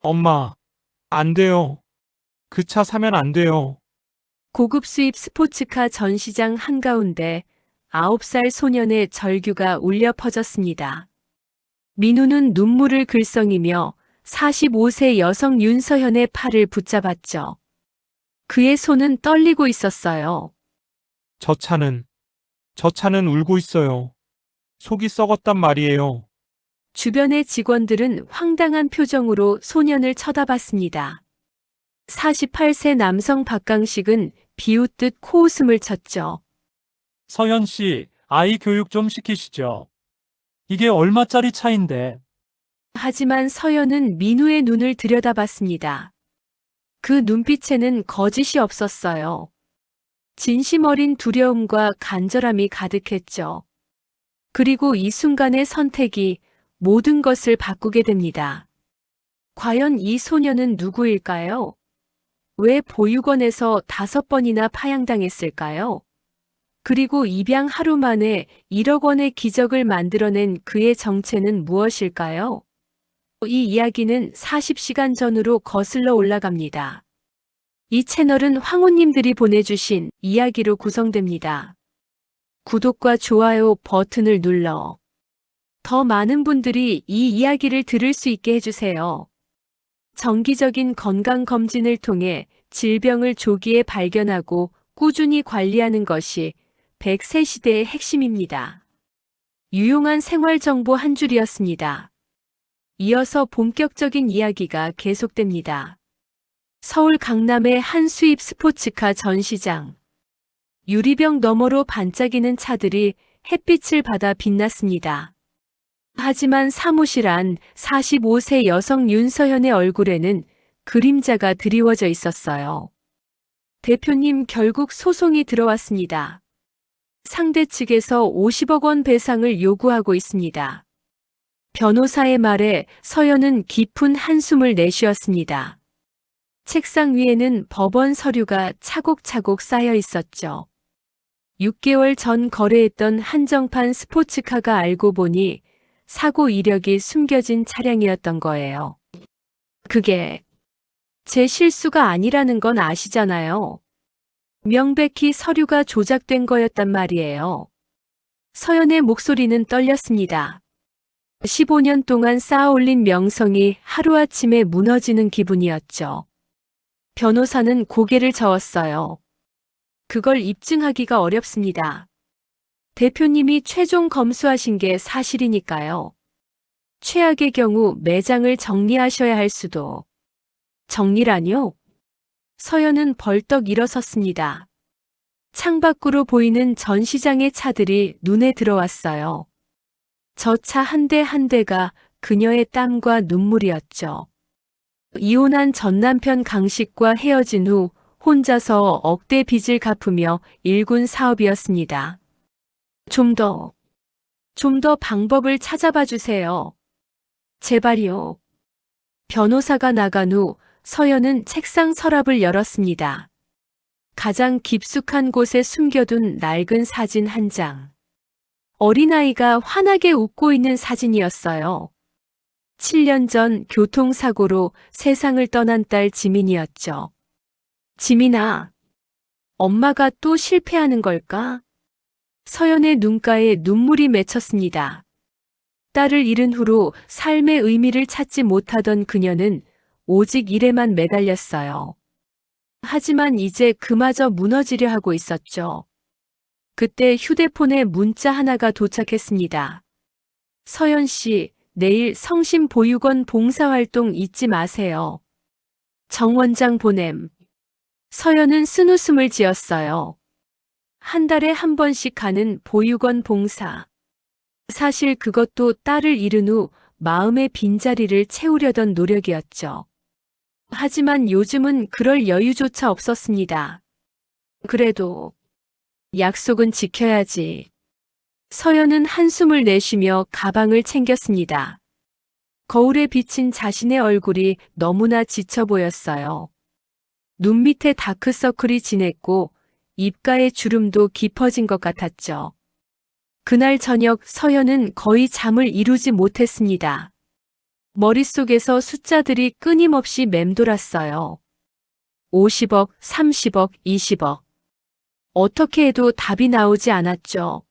엄마, 안 돼요. 그 차 사면 안 돼요. 고급 수입 스포츠카 전시장 한가운데 9살 소년의 절규가 울려 퍼졌습니다. 민우는 눈물을 글썽이며 45세 여성 윤서현의 팔을 붙잡았죠. 그의 손은 떨리고 있었어요. 저 차는 울고 있어요. 속이 썩었단 말이에요. 주변의 직원들은 황당한 표정으로 소년을 쳐다봤습니다. 48세 남성 박강식은 비웃듯 코웃음을 쳤죠. 서현 씨, 아이 교육 좀 시키시죠. 이게 얼마짜리 차인데. 하지만 서연은 민우의 눈을 들여다봤습니다. 그 눈빛에는 거짓이 없었어요. 진심 어린 두려움과 간절함이 가득했죠. 그리고 이 순간의 선택이 모든 것을 바꾸게 됩니다. 과연 이 소녀는 누구일까요? 왜 보육원에서 5번이나 파양당했을까요? 그리고 입양 하루 만에 1억 원의 기적을 만들어낸 그의 정체는 무엇일까요? 이 이야기는 40시간 전으로 거슬러 올라갑니다. 이 채널은 황후님들이 보내주신 이야기로 구성됩니다. 구독과 좋아요 버튼을 눌러 더 많은 분들이 이 이야기를 들을 수 있게 해주세요. 정기적인 건강검진을 통해 질병을 조기에 발견하고 꾸준히 관리하는 것이 100세 시대의 핵심입니다. 유용한 생활정보 한 줄이었습니다. 이어서 본격적인 이야기가 계속됩니다. 서울 강남의 한 수입 스포츠카 전시장. 유리병 너머로 반짝이는 차들이 햇빛을 받아 빛났습니다. 하지만 사무실 안 45세 여성 윤서현의 얼굴에는 그림자가 드리워져 있었어요. 대표님, 결국 소송이 들어왔습니다. 상대 측에서 50억 원 배상을 요구하고 있습니다. 변호사의 말에 서연은 깊은 한숨을 내쉬었습니다. 책상 위에는 법원 서류가 차곡차곡 쌓여 있었죠. 6개월 전 거래했던 한정판 스포츠카가 알고 보니 사고 이력이 숨겨진 차량이었던 거예요. 그게 제 실수가 아니라는 건 아시잖아요. 명백히 서류가 조작된 거였단 말이에요. 서연의 목소리는 떨렸습니다. 15년 동안 쌓아올린 명성이 하루아침에 무너지는 기분이었죠. 변호사는 고개를 저었어요. 그걸 입증하기가 어렵습니다. 대표님이 최종 검수하신 게 사실이니까요. 최악의 경우 매장을 정리하셔야 할 수도. 정리라뇨? 서연은 벌떡 일어섰습니다. 창밖으로 보이는 전시장의 차들이 눈에 들어왔어요. 저 차 한 대 한 대가 그녀의 땀과 눈물이었죠. 이혼한 전 남편 강식과 헤어진 후 혼자서 억대 빚을 갚으며 일군 사업이었습니다. 좀 더 방법을 찾아봐 주세요. 제발요. 변호사가 나간 후 서연은 책상 서랍을 열었습니다. 가장 깊숙한 곳에 숨겨둔 낡은 사진 한 장. 어린아이가 환하게 웃고 있는 사진이었어요. 7년 전 교통사고로 세상을 떠난 딸 지민이었죠. 지민아, 엄마가 또 실패하는 걸까? 서연의 눈가에 눈물이 맺혔습니다. 딸을 잃은 후로 삶의 의미를 찾지 못하던 그녀는 오직 일에만 매달렸어요. 하지만 이제 그마저 무너지려 하고 있었죠. 그때 휴대폰에 문자 하나가 도착했습니다. 서연 씨, 내일 성심보육원 봉사활동 잊지 마세요. 정 원장 보냄. 서연은 쓴웃음을 지었어요. 한 달에 한 번씩 가는 보육원 봉사. 사실 그것도 딸을 잃은 후 마음의 빈자리를 채우려던 노력이었죠. 하지만 요즘은 그럴 여유조차 없었습니다. 그래도 약속은 지켜야지. 서연은 한숨을 내쉬며 가방을 챙겼습니다. 거울에 비친 자신의 얼굴이 너무나 지쳐 보였어요. 눈 밑에 다크서클이 진했고 입가의 주름도 깊어진 것 같았죠. 그날 저녁 서연은 거의 잠을 이루지 못했습니다. 머릿속에서 숫자들이 끊임없이 맴돌았어요. 50억, 30억, 20억. 어떻게 해도 답이 나오지 않았죠.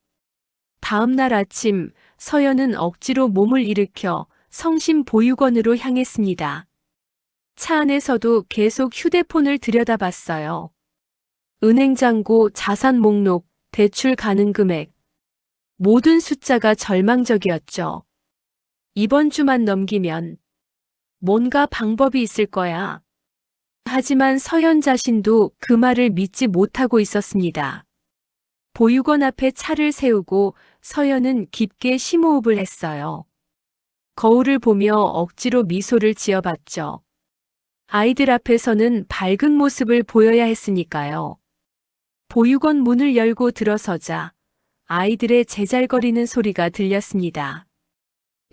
다음 날 아침, 서연은 억지로 몸을 일으켜 성심보육원으로 향했습니다. 차 안에서도 계속 휴대폰을 들여다봤어요. 은행 잔고, 자산 목록, 대출 가능 금액. 모든 숫자가 절망적이었죠. 이번 주만 넘기면 뭔가 방법이 있을 거야. 하지만 서연 자신도 그 말을 믿지 못하고 있었습니다. 보육원 앞에 차를 세우고 서연은 깊게 심호흡을 했어요. 거울을 보며 억지로 미소를 지어봤죠. 아이들 앞에서는 밝은 모습을 보여야 했으니까요. 보육원 문을 열고 들어서자 아이들의 제잘거리는 소리가 들렸습니다.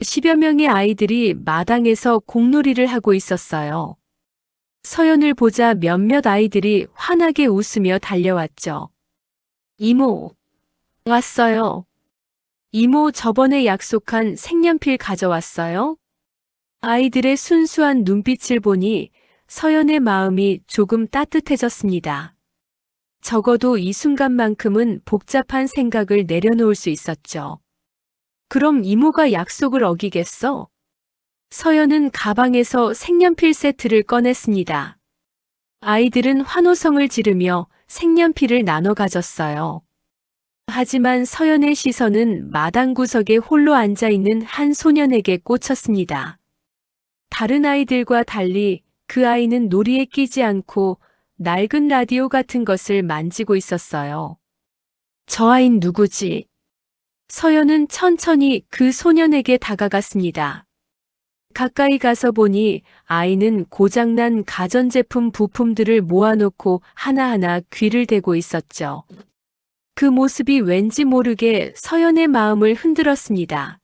10여 명의 아이들이 마당에서 공놀이를 하고 있었어요. 서연을 보자 몇몇 아이들이 환하게 웃으며 달려왔죠. 이모, 왔어요. 이모, 저번에 약속한 색연필 가져왔어요? 아이들의 순수한 눈빛을 보니 서연의 마음이 조금 따뜻해졌습니다. 적어도 이 순간만큼은 복잡한 생각을 내려놓을 수 있었죠. 그럼 이모가 약속을 어기겠어? 서연은 가방에서 색연필 세트를 꺼냈습니다. 아이들은 환호성을 지르며 색연필을 나눠 가졌어요. 하지만 서연의 시선은 마당 구석에 홀로 앉아있는 한 소년에게 꽂혔습니다. 다른 아이들과 달리 그 아이는 놀이에 끼지 않고 낡은 라디오 같은 것을 만지고 있었어요. 저 아인 누구지? 서연은 천천히 그 소년에게 다가갔습니다. 가까이 가서 보니 아이는 고장난 가전제품 부품들을 모아놓고 하나하나 귀를 대고 있었죠. 그 모습이 왠지 모르게 서연의 마음을 흔들었습니다.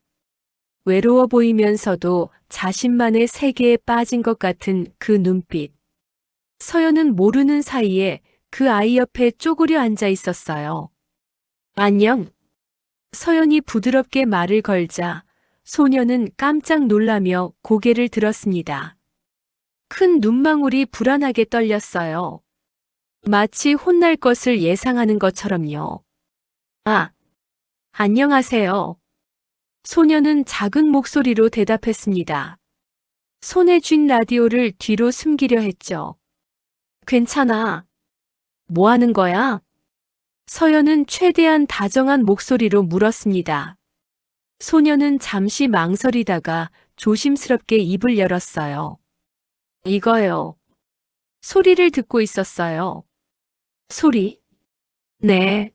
외로워 보이면서도 자신만의 세계에 빠진 것 같은 그 눈빛. 서연은 모르는 사이에 그 아이 옆에 쪼그려 앉아 있었어요. 안녕. 서연이 부드럽게 말을 걸자 소녀는 깜짝 놀라며 고개를 들었습니다. 큰 눈망울이 불안하게 떨렸어요. 마치 혼날 것을 예상하는 것처럼요. 아, 안녕하세요. 소녀는 작은 목소리로 대답했습니다. 손에 쥔 라디오를 뒤로 숨기려 했죠. 괜찮아. 뭐 하는 거야? 서연은 최대한 다정한 목소리로 물었습니다. 소녀는 잠시 망설이다가 조심스럽게 입을 열었어요. 이거요. 소리를 듣고 있었어요. 소리? 네.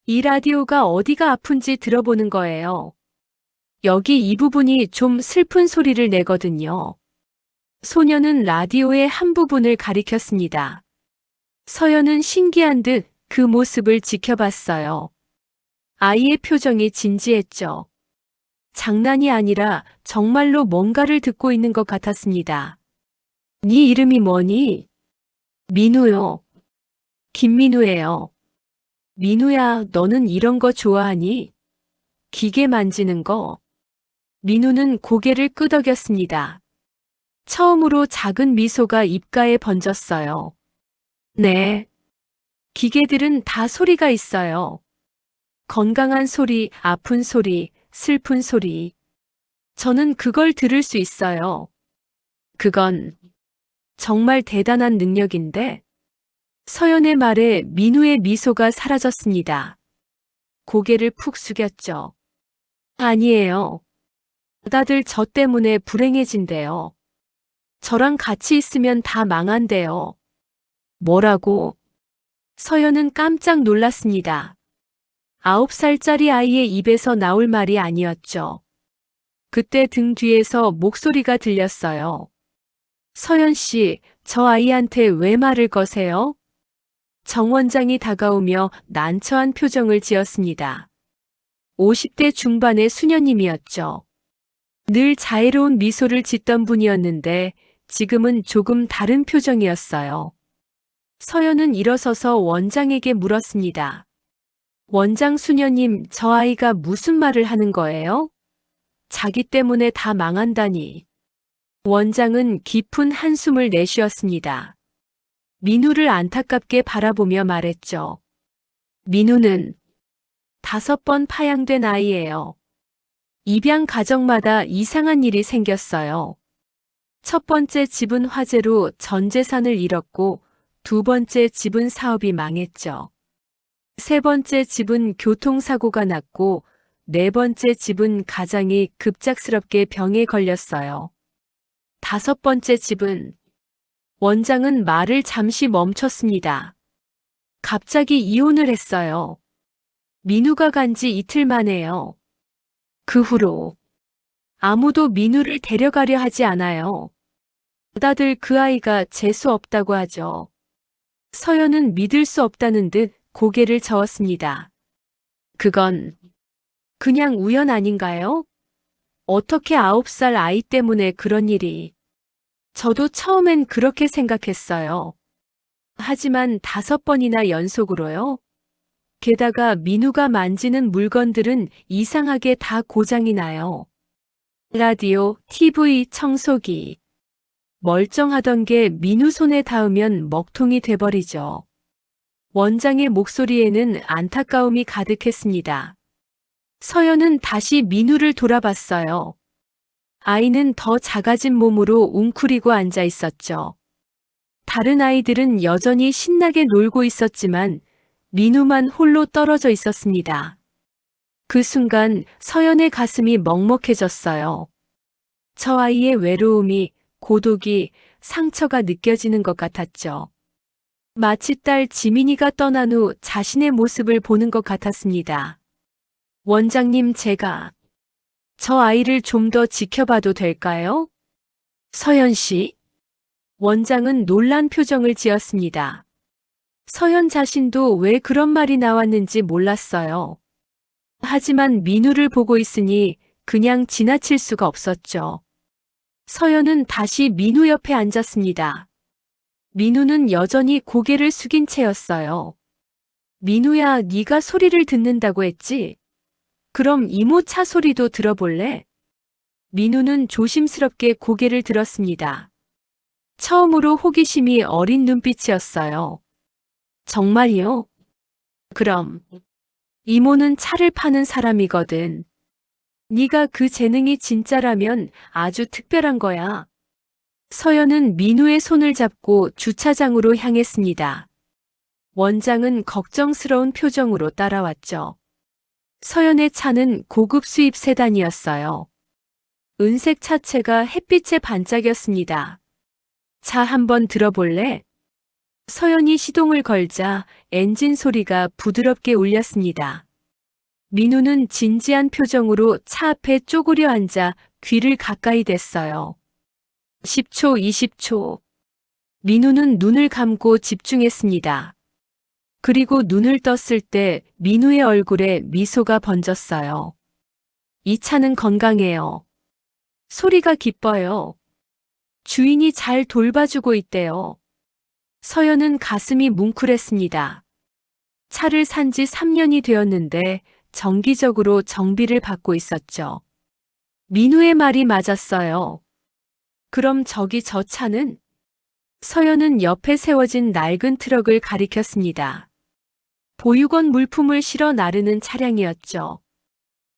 이 라디오가 어디가 아픈지 들어보는 거예요. 여기 이 부분이 좀 슬픈 소리를 내거든요. 소녀는 라디오의 한 부분을 가리켰습니다. 서연은 신기한 듯 그 모습을 지켜봤어요. 아이의 표정이 진지했죠. 장난이 아니라 정말로 뭔가를 듣고 있는 것 같았습니다. 네 이름이 뭐니? 민우요. 김민우예요. 민우야, 너는 이런 거 좋아하니? 기계 만지는 거. 민우는 고개를 끄덕였습니다. 처음으로 작은 미소가 입가에 번졌어요. 네. 기계들은 다 소리가 있어요. 건강한 소리, 아픈 소리, 슬픈 소리. 저는 그걸 들을 수 있어요. 그건 정말 대단한 능력인데. 서연의 말에 민우의 미소가 사라졌습니다. 고개를 푹 숙였죠. 아니에요. 다들 저 때문에 불행해진대요. 저랑 같이 있으면 다 망한대요. 뭐라고? 서연은 깜짝 놀랐습니다. 9살짜리 아이의 입에서 나올 말이 아니었죠. 그때 등 뒤에서 목소리가 들렸어요. 서연 씨, 저 아이한테 왜 말을 거세요? 정 원장이 다가오며 난처한 표정을 지었습니다. 50대 중반의 수녀님이었죠. 늘 자애로운 미소를 짓던 분이었는데 지금은 조금 다른 표정이었어요. 서연은 일어서서 원장에게 물었습니다. 원장 수녀님, 저 아이가 무슨 말을 하는 거예요? 자기 때문에 다 망한다니. 원장은 깊은 한숨을 내쉬었습니다. 민우를 안타깝게 바라보며 말했죠. 민우는 5번 파양된 아이예요. 입양 가정마다 이상한 일이 생겼어요. 첫 번째 집은 화재로 전 재산을 잃었고, 두 번째 집은 사업이 망했죠. 세 번째 집은 교통사고가 났고, 네 번째 집은 가장이 급작스럽게 병에 걸렸어요. 5번째 집은 원장은 말을 잠시 멈췄습니다. 갑자기 이혼을 했어요. 민우가 간 지 이틀 만에요. 그 후로 아무도 민우를 데려가려 하지 않아요. 다들 그 아이가 재수 없다고 하죠. 서연은 믿을 수 없다는 듯 고개를 저었습니다. 그건 그냥 우연 아닌가요? 어떻게 9살 아이 때문에 그런 일이. 저도 처음엔 그렇게 생각했어요. 하지만 5번이나 연속으로요? 게다가 민우가 만지는 물건들은 이상하게 다 고장이 나요. 라디오, TV, 청소기. 멀쩡하던 게 민우 손에 닿으면 먹통이 돼버리죠. 원장의 목소리에는 안타까움이 가득했습니다. 서연은 다시 민우를 돌아봤어요. 아이는 더 작아진 몸으로 웅크리고 앉아 있었죠. 다른 아이들은 여전히 신나게 놀고 있었지만 민우만 홀로 떨어져 있었습니다. 그 순간 서연의 가슴이 먹먹해졌어요. 저 아이의 외로움이, 고독이, 상처가 느껴지는 것 같았죠. 마치 딸 지민이가 떠난 후 자신의 모습을 보는 것 같았습니다. 원장님, 제가 저 아이를 좀 더 지켜봐도 될까요? 서연 씨. 원장은 놀란 표정을 지었습니다. 서연 자신도 왜 그런 말이 나왔는지 몰랐어요. 하지만 민우를 보고 있으니 그냥 지나칠 수가 없었죠. 서연은 다시 민우 옆에 앉았습니다. 민우는 여전히 고개를 숙인 채였어요. 민우야, 네가 소리를 듣는다고 했지? 그럼 이모 차 소리도 들어볼래? 민우는 조심스럽게 고개를 들었습니다. 처음으로 호기심이 어린 눈빛이었어요. 정말요? 그럼 이모는 차를 파는 사람이거든. 네가 그 재능이 진짜라면 아주 특별한 거야. 서연은 민우의 손을 잡고 주차장으로 향했습니다. 원장은 걱정스러운 표정으로 따라왔죠. 서연의 차는 고급 수입 세단이었어요. 은색 차체가 햇빛에 반짝였습니다. 차 한번 들어볼래? 서연이 시동을 걸자 엔진 소리가 부드럽게 울렸습니다. 민우는 진지한 표정으로 차 앞에 쪼그려 앉아 귀를 가까이 댔어요. 10초, 20초. 민우는 눈을 감고 집중했습니다. 그리고 눈을 떴을 때 민우의 얼굴에 미소가 번졌어요. 이 차는 건강해요. 소리가 기뻐요. 주인이 잘 돌봐주고 있대요. 서연은 가슴이 뭉클했습니다. 차를 산 지 3년이 되었는데 정기적으로 정비를 받고 있었죠. 민우의 말이 맞았어요. 그럼 저기 저 차는? 서연은 옆에 세워진 낡은 트럭을 가리켰습니다. 보육원 물품을 실어 나르는 차량이었죠.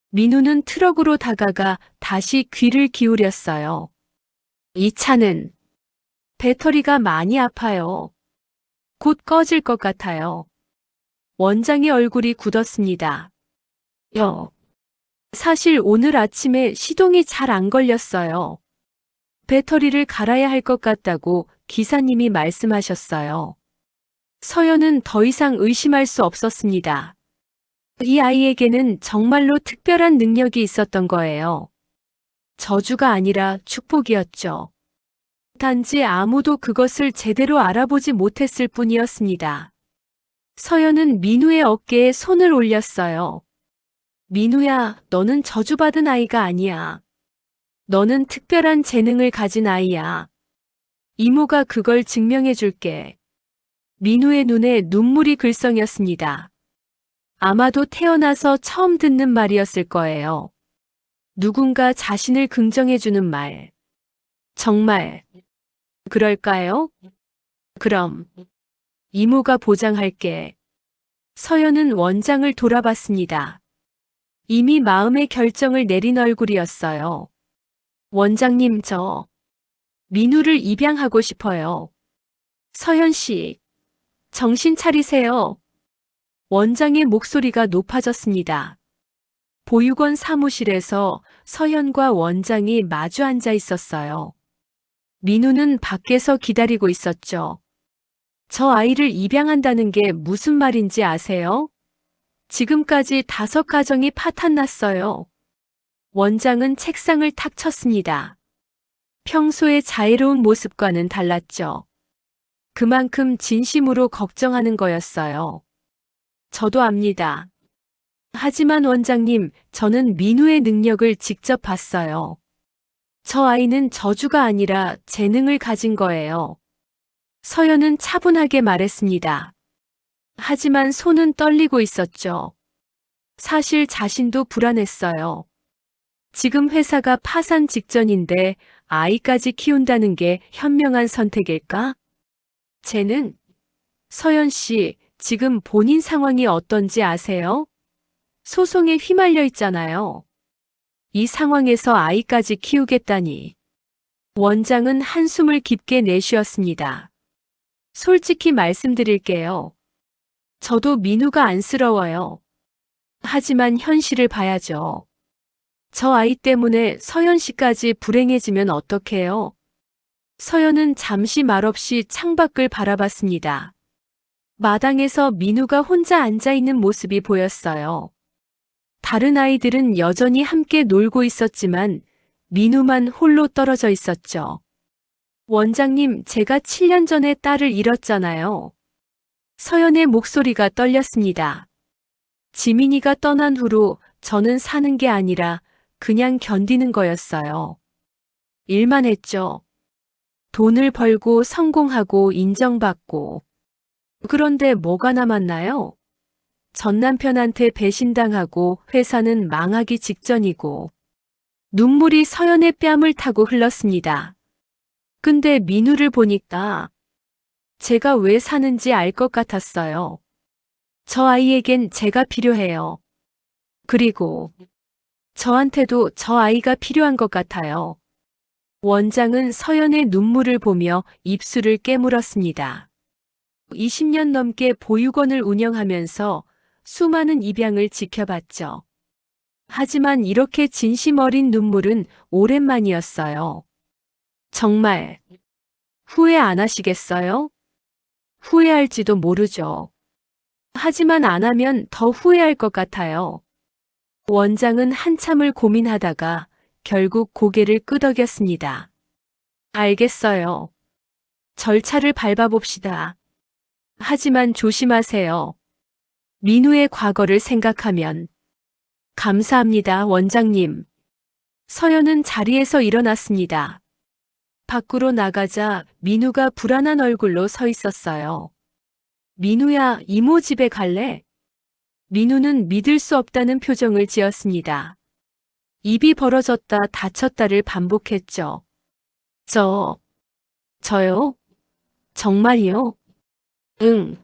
민우는 트럭으로 다가가 다시 귀를 기울였어요. 이 차는 배터리가 많이 아파요. 곧 꺼질 것 같아요. 원장의 얼굴이 굳었습니다. 사실 오늘 아침에 시동이 잘 안 걸렸어요. 배터리를 갈아야 할 것 같다고 기사님이 말씀하셨어요. 서연은 더 이상 의심할 수 없었습니다. 이 아이에게는 정말로 특별한 능력이 있었던 거예요. 저주가 아니라 축복이었죠. 단지 아무도 그것을 제대로 알아보지 못했을 뿐이었습니다. 서연은 민우의 어깨에 손을 올렸어요. 민우야, 너는 저주받은 아이가 아니야. 너는 특별한 재능을 가진 아이야. 이모가 그걸 증명해 줄게. 민우의 눈에 눈물이 글썽였습니다. 아마도 태어나서 처음 듣는 말이었을 거예요. 누군가 자신을 긍정해 주는 말. 정말 그럴까요? 그럼 이모가 보장할게. 서연은 원장을 돌아봤습니다. 이미 마음의 결정을 내린 얼굴이었어요. 원장님, 저 민우를 입양하고 싶어요. 서연 씨, 정신 차리세요. 원장의 목소리가 높아졌습니다. 보육원 사무실에서 서연과 원장이 마주 앉아 있었어요. 민우는 밖에서 기다리고 있었죠. 저 아이를 입양한다는 게 무슨 말인지 아세요? 지금까지 5가정이 파탄났어요. 원장은 책상을 탁 쳤습니다. 평소의 자애로운 모습과는 달랐죠. 그만큼 진심으로 걱정하는 거였어요. 저도 압니다. 하지만 원장님, 저는 민우의 능력을 직접 봤어요. 저 아이는 저주가 아니라 재능을 가진 거예요. 서연은 차분하게 말했습니다. 하지만 손은 떨리고 있었죠. 사실 자신도 불안했어요. 지금 회사가 파산 직전인데 아이까지 키운다는 게 현명한 선택일까? 쟤는 서연 씨, 지금 본인 상황이 어떤지 아세요? 소송에 휘말려 있잖아요. 이 상황에서 아이까지 키우겠다니. 원장은 한숨을 깊게 내쉬었습니다. 솔직히 말씀드릴게요. 저도 민우가 안쓰러워요. 하지만 현실을 봐야죠. 저 아이 때문에 서연 씨까지 불행해지면 어떡해요? 서연은 잠시 말없이 창밖을 바라봤습니다. 마당에서 민우가 혼자 앉아있는 모습이 보였어요. 다른 아이들은 여전히 함께 놀고 있었지만 민우만 홀로 떨어져 있었죠. 원장님, 제가 7년 전에 딸을 잃었잖아요. 서연의 목소리가 떨렸습니다. 지민이가 떠난 후로 저는 사는 게 아니라 그냥 견디는 거였어요. 일만 했죠. 돈을 벌고 성공하고 인정받고. 그런데 뭐가 남았나요? 전 남편한테 배신당하고 회사는 망하기 직전이고. 눈물이 서연의 뺨을 타고 흘렀습니다. 근데 민우를 보니까 제가 왜 사는지 알 것 같았어요. 저 아이에겐 제가 필요해요. 그리고 저한테도 저 아이가 필요한 것 같아요. 원장은 서연의 눈물을 보며 입술을 깨물었습니다. 20년 넘게 보육원을 운영하면서 수많은 입양을 지켜봤죠. 하지만 이렇게 진심 어린 눈물은 오랜만이었어요. 정말 후회 안 하시겠어요? 후회할지도 모르죠. 하지만 안 하면 더 후회할 것 같아요. 원장은 한참을 고민하다가 결국 고개를 끄덕였습니다. 알겠어요. 절차를 밟아봅시다. 하지만 조심하세요. 민우의 과거를 생각하면. 감사합니다, 원장님. 서연은 자리에서 일어났습니다. 밖으로 나가자 민우가 불안한 얼굴로 서 있었어요. 민우야, 이모 집에 갈래? 민우는 믿을 수 없다는 표정을 지었습니다. 입이 벌어졌다 닫혔다를 반복했죠. 저요? 정말요? 응.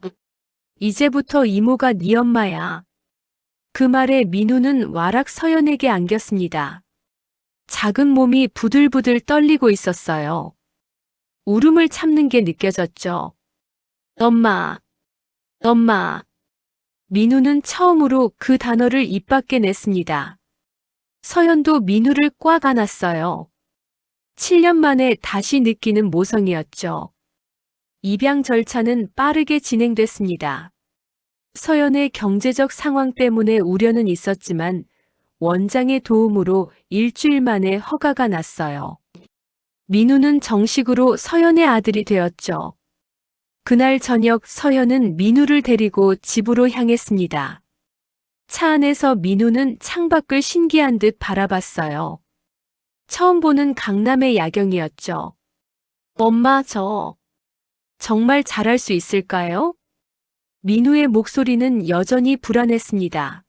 이제부터 이모가 네 엄마야. 그 말에 민우는 와락 서연에게 안겼습니다. 작은 몸이 부들부들 떨리고 있었어요. 울음을 참는 게 느껴졌죠. 엄마. 민우는 처음으로 그 단어를 입 밖에 냈습니다. 서연도 민우를 꽉 안았어요. 7년 만에 다시 느끼는 모성이었죠. 입양 절차는 빠르게 진행됐습니다. 서연의 경제적 상황 때문에 우려는 있었지만 원장의 도움으로 일주일 만에 허가가 났어요. 민우는 정식으로 서연의 아들이 되었죠. 그날 저녁 서연은 민우를 데리고 집으로 향했습니다. 차 안에서 민우는 창밖을 신기한 듯 바라봤어요. 처음 보는 강남의 야경이었죠. 엄마, 저 정말 잘할 수 있을까요? 민우의 목소리는 여전히 불안했습니다.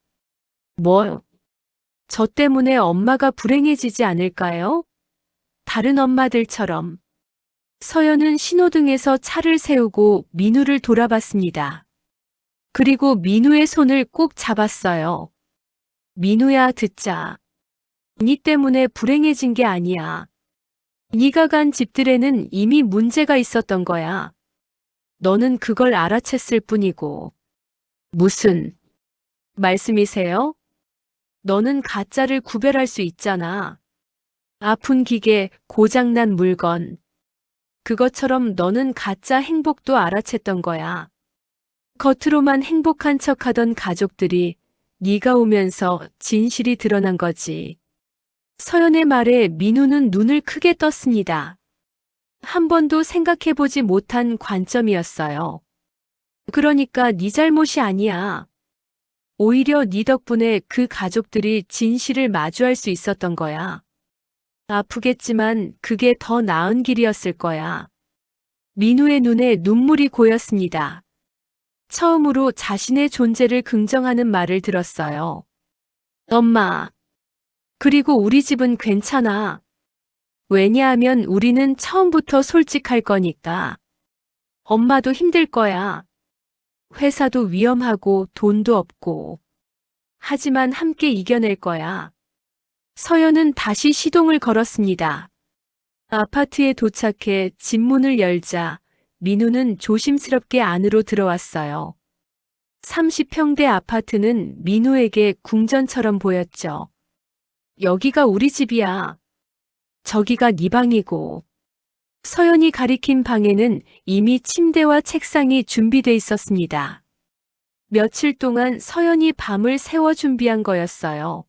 저 때문에 엄마가 불행해지지 않을까요? 다른 엄마들처럼. 서연은 신호등에서 차를 세우고 민우를 돌아봤습니다. 그리고 민우의 손을 꼭 잡았어요. 민우야, 듣자. 니 때문에 불행해진 게 아니야. 네가 간 집들에는 이미 문제가 있었던 거야. 너는 그걸 알아챘을 뿐이고. 무슨 말씀이세요? 너는 가짜를 구별할 수 있잖아. 아픈 기계, 고장난 물건. 그것처럼 너는 가짜 행복도 알아챘던 거야. 겉으로만 행복한 척하던 가족들이 네가 오면서 진실이 드러난 거지. 서연의 말에 민우는 눈을 크게 떴습니다. 한 번도 생각해보지 못한 관점이었어요. 그러니까 네 잘못이 아니야. 오히려 네 덕분에 그 가족들이 진실을 마주할 수 있었던 거야. 아프겠지만 그게 더 나은 길이었을 거야. 민우의 눈에 눈물이 고였습니다. 처음으로 자신의 존재를 긍정하는 말을 들었어요. 엄마. 그리고 우리 집은 괜찮아. 왜냐하면 우리는 처음부터 솔직할 거니까. 엄마도 힘들 거야. 회사도 위험하고 돈도 없고. 하지만 함께 이겨낼 거야. 서연은 다시 시동을 걸었습니다. 아파트에 도착해 집 문을 열자 민우는 조심스럽게 안으로 들어왔어요. 30평대 아파트는 민우에게 궁전처럼 보였죠. 여기가 우리 집이야. 저기가 네 방이고. 서연이 가리킨 방에는 이미 침대와 책상이 준비돼 있었습니다. 며칠 동안 서연이 밤을 새워 준비한 거였어요.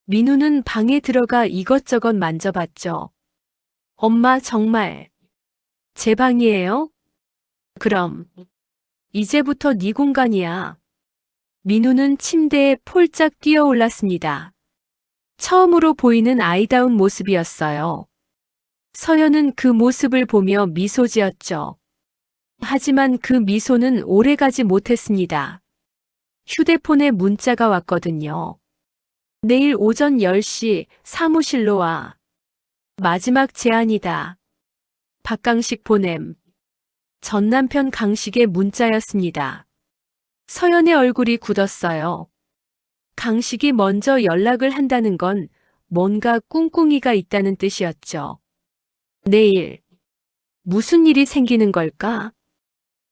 민우는 방에 들어가 이것저것 만져봤죠. 엄마, 정말 제 방이에요? 그럼 이제부터 네 공간이야. 민우는 침대에 폴짝 뛰어 올랐습니다. 처음으로 보이는 아이다운 모습이었어요. 서연은 그 모습을 보며 미소 지었죠. 하지만 그 미소는 오래가지 못했습니다. 휴대폰에 문자가 왔거든요. 내일 오전 10시 사무실로 와. 마지막 제안이다. 박강식 보냄. 전 남편 강식의 문자였습니다. 서연의 얼굴이 굳었어요. 강식이 먼저 연락을 한다는 건 뭔가 꿍꿍이가 있다는 뜻이었죠. 내일 무슨 일이 생기는 걸까?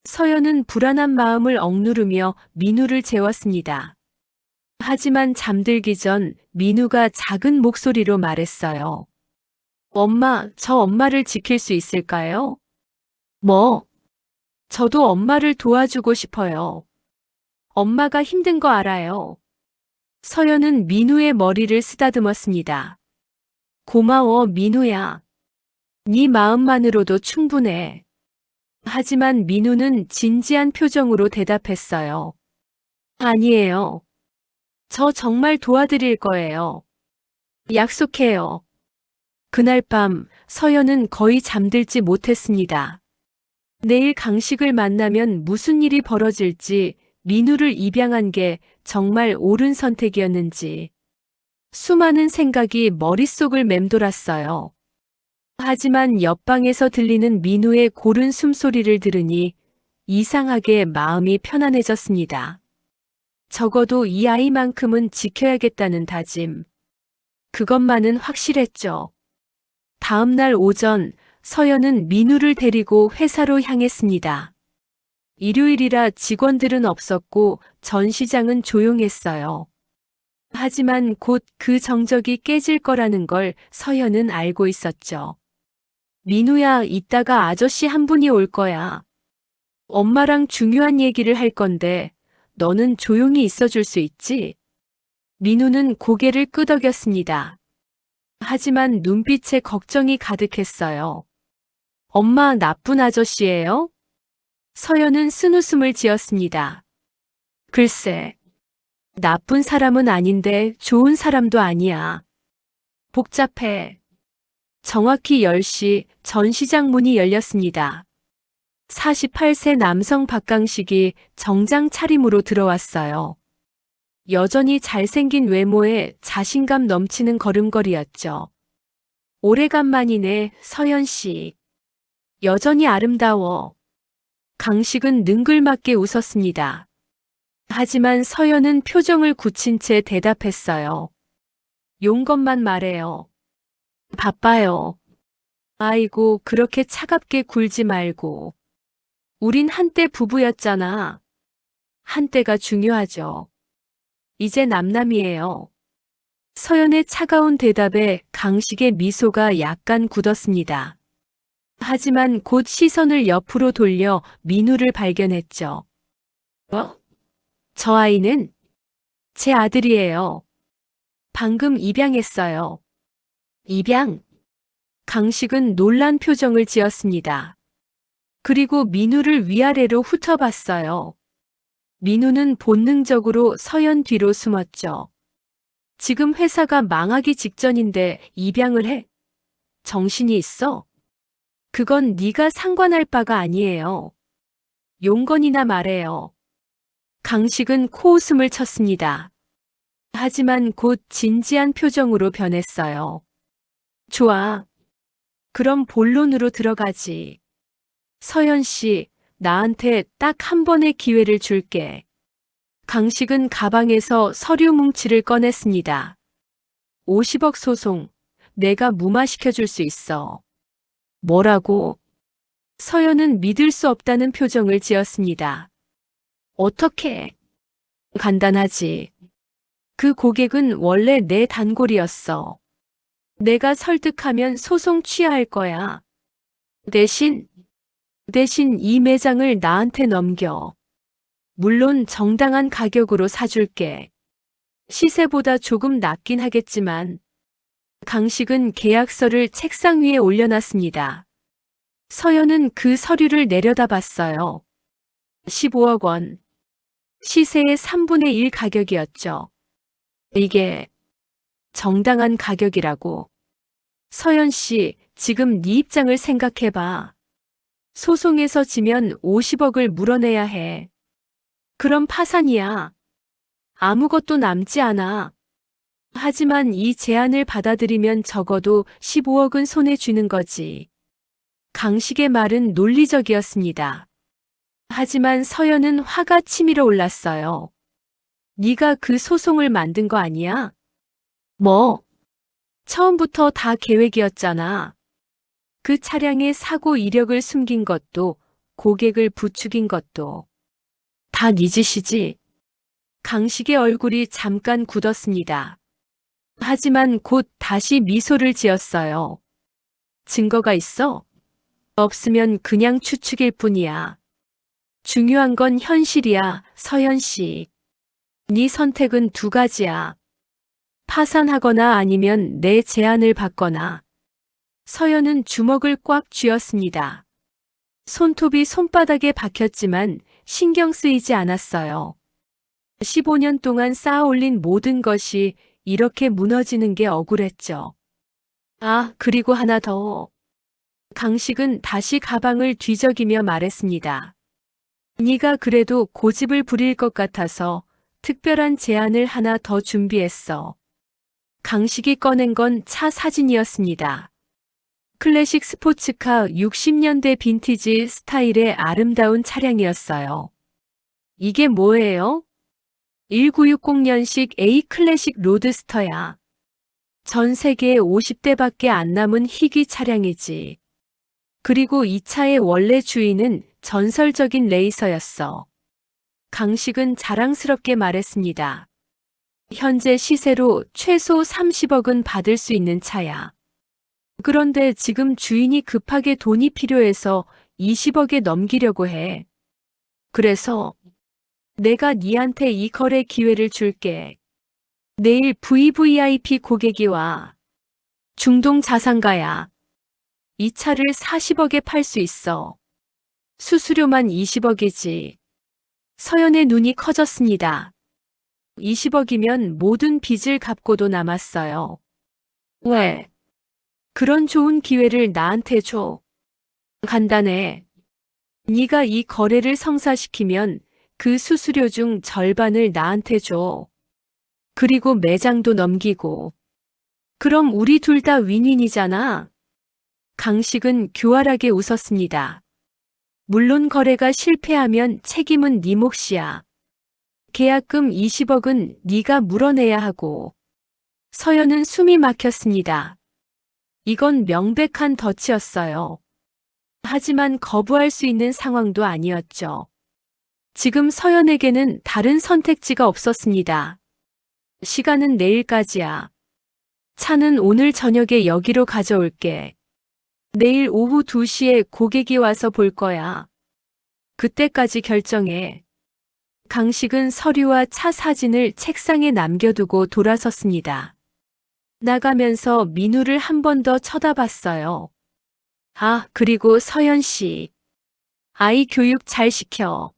서연은 불안한 마음을 억누르며 민우를 재웠습니다. 하지만 잠들기 전 민우가 작은 목소리로 말했어요. 엄마, 저 엄마를 지킬 수 있을까요? 뭐? 저도 엄마를 도와주고 싶어요. 엄마가 힘든 거 알아요. 서연은 민우의 머리를 쓰다듬었습니다. 고마워, 민우야. 네 마음만으로도 충분해. 하지만 민우는 진지한 표정으로 대답했어요. 아니에요. 저 정말 도와드릴 거예요. 약속해요. 그날 밤 서연은 거의 잠들지 못했습니다. 내일 강식을 만나면 무슨 일이 벌어질지, 민우를 입양한 게 정말 옳은 선택이었는지. 수많은 생각이 머릿속을 맴돌았어요. 하지만 옆방에서 들리는 민우의 고른 숨소리를 들으니 이상하게 마음이 편안해졌습니다. 적어도 이 아이만큼은 지켜야겠다는 다짐. 그것만은 확실했죠. 다음 날 오전 서연은 민우를 데리고 회사로 향했습니다. 일요일이라 직원들은 없었고 전시장은 조용했어요. 하지만 곧 그 정적이 깨질 거라는 걸 서연은 알고 있었죠. 민우야, 이따가 아저씨 한 분이 올 거야. 엄마랑 중요한 얘기를 할 건데 너는 조용히 있어줄 수 있지? 민우는 고개를 끄덕였습니다. 하지만 눈빛에 걱정이 가득했어요. 엄마, 나쁜 아저씨예요? 서연은 쓴웃음을 지었습니다. 글쎄, 나쁜 사람은 아닌데 좋은 사람도 아니야. 복잡해. 정확히 10시 전시장 문이 열렸습니다. 48세 남성 박강식이 정장 차림으로 들어왔어요. 여전히 잘생긴 외모에 자신감 넘치는 걸음걸이였죠. 오래간만이네, 서연 씨. 여전히 아름다워. 강식은 능글맞게 웃었습니다. 하지만 서연은 표정을 굳힌 채 대답했어요. 용건만 말해요. 바빠요. 아이고, 그렇게 차갑게 굴지 말고. 우린 한때 부부였잖아. 한때가 중요하죠. 이제 남남이에요. 서연의 차가운 대답에 강식의 미소가 약간 굳었습니다. 하지만 곧 시선을 옆으로 돌려 민우를 발견했죠. 저 아이는 제 아들이에요. 방금 입양했어요. 입양? 강식은 놀란 표정을 지었습니다. 그리고 민우를 위아래로 훑어봤어요. 민우는 본능적으로 서연 뒤로 숨었죠. 지금 회사가 망하기 직전인데 입양을 해? 정신이 있어? 그건 네가 상관할 바가 아니에요. 용건이나 말해요. 강식은 코웃음을 쳤습니다. 하지만 곧 진지한 표정으로 변했어요. 좋아. 그럼 본론으로 들어가지. 서연 씨, 나한테 딱 한 번의 기회를 줄게. 강식은 가방에서 서류 뭉치를 꺼냈습니다. 50억 소송, 내가 무마시켜줄 수 있어. 뭐라고? 서연은 믿을 수 없다는 표정을 지었습니다. 어떻게? 간단하지. 그 고객은 원래 내 단골이었어. 내가 설득하면 소송 취하할 거야. 대신 이 매장을 나한테 넘겨. 물론 정당한 가격으로 사줄게. 시세보다 조금 낮긴 하겠지만. 강식은 계약서를 책상 위에 올려놨습니다. 서연은 그 서류를 내려다봤어요. 15억 원. 시세의 3분의 1 가격이었죠. 이게 정당한 가격이라고. 서연 씨, 지금 네 입장을 생각해봐. 소송에서 지면 50억을 물어내야 해. 그럼 파산이야. 아무것도 남지 않아. 하지만 이 제안을 받아들이면 적어도 15억은 손에 쥐는 거지. 강식의 말은 논리적이었습니다. 하지만 서연은 화가 치밀어 올랐어요. 네가 그 소송을 만든 거 아니야? 뭐? 처음부터 다 계획이었잖아. 그 차량의 사고 이력을 숨긴 것도, 고객을 부추긴 것도. 다 네 짓이지. 강식의 얼굴이 잠깐 굳었습니다. 하지만 곧 다시 미소를 지었어요. 증거가 있어? 없으면 그냥 추측일 뿐이야. 중요한 건 현실이야, 서연 씨. 네 선택은 두 가지야. 파산하거나 아니면 내 제안을 받거나. 서연은 주먹을 꽉 쥐었습니다. 손톱이 손바닥에 박혔지만 신경 쓰이지 않았어요. 15년 동안 쌓아올린 모든 것이 이렇게 무너지는 게 억울했죠. 아, 그리고 하나 더. 강식은 다시 가방을 뒤적이며 말했습니다. 네가 그래도 고집을 부릴 것 같아서 특별한 제안을 하나 더 준비했어. 강식이 꺼낸 건 차 사진이었습니다. 클래식 스포츠카 60년대 빈티지 스타일의 아름다운 차량이었어요. 이게 뭐예요? 1960년식 A 클래식 로드스터야. 전 세계에 50대밖에 안 남은 희귀 차량이지. 그리고 이 차의 원래 주인은 전설적인 레이서였어. 강식은 자랑스럽게 말했습니다. 현재 시세로 최소 30억은 받을 수 있는 차야. 그런데 지금 주인이 급하게 돈이 필요해서 20억에 넘기려고 해. 그래서 내가 네한테 이 거래 기회를 줄게. 내일 VVIP 고객이 와. 중동 자산가야. 이 차를 40억에 팔 수 있어. 수수료만 20억이지. 서연의 눈이 커졌습니다. 20억이면 모든 빚을 갚고도 남았어요. 왜? 그런 좋은 기회를 나한테 줘. 간단해. 네가 이 거래를 성사시키면 그 수수료 중 절반을 나한테 줘. 그리고 매장도 넘기고. 그럼 우리 둘 다 윈윈이잖아. 강식은 교활하게 웃었습니다. 물론 거래가 실패하면 책임은 네 몫이야. 계약금 20억은 네가 물어내야 하고. 서연은 숨이 막혔습니다. 이건 명백한 덫이었어요. 하지만 거부할 수 있는 상황도 아니었죠. 지금 서연에게는 다른 선택지가 없었습니다. 시간은 내일까지야. 차는 오늘 저녁에 여기로 가져올게. 내일 오후 2시에 고객이 와서 볼 거야. 그때까지 결정해. 강식은 서류와 차 사진을 책상에 남겨두고 돌아섰습니다. 나가면서 민우를 한 번 더 쳐다봤어요. 아, 그리고 서연 씨. 아이 교육 잘 시켜.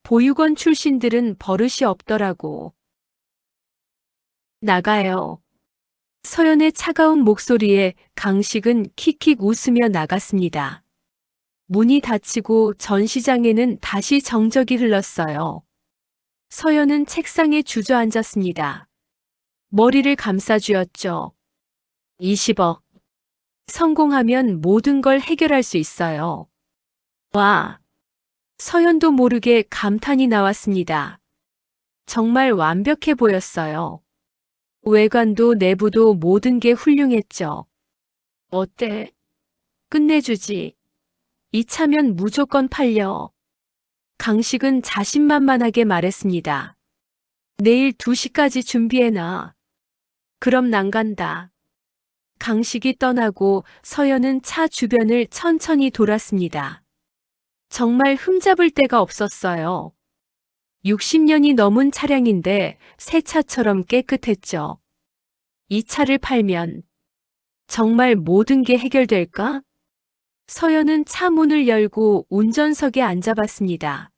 보육원 출신들은 버릇이 없더라고. 나가요. 서연의 차가운 목소리에 강식은 킥킥 웃으며 나갔습니다. 문이 닫히고 전시장에는 다시 정적이 흘렀어요. 서연은 책상에 주저앉았습니다. 머리를 감싸쥐었죠. 20억. 성공하면 모든 걸 해결할 수 있어요. 와. 서연도 모르게 감탄이 나왔습니다. 정말 완벽해 보였어요. 외관도 내부도 모든 게 훌륭했죠. 어때? 끝내주지. 이 차면 무조건 팔려. 강식은 자신만만하게 말했습니다. 내일 2시까지 준비해놔. 그럼 난 간다. 강식이 떠나고 서연은 차 주변을 천천히 돌았습니다. 정말 흠잡을 데가 없었어요. 60년이 넘은 차량인데 새 차처럼 깨끗했죠. 이 차를 팔면 정말 모든 게 해결될까? 서연은 차 문을 열고 운전석에 앉아봤습니다.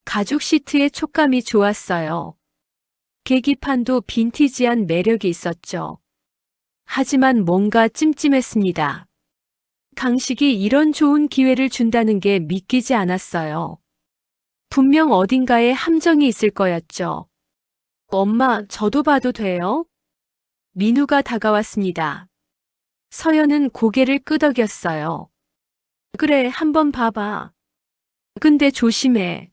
가죽 시트의 촉감이 좋았어요. 계기판도 빈티지한 매력이 있었죠. 하지만 뭔가 찜찜했습니다. 강식이 이런 좋은 기회를 준다는 게 믿기지 않았어요. 분명 어딘가에 함정이 있을 거였죠. 엄마, 저도 봐도 돼요? 민우가 다가왔습니다. 서연은 고개를 끄덕였어요. 그래, 한번 봐봐. 근데 조심해.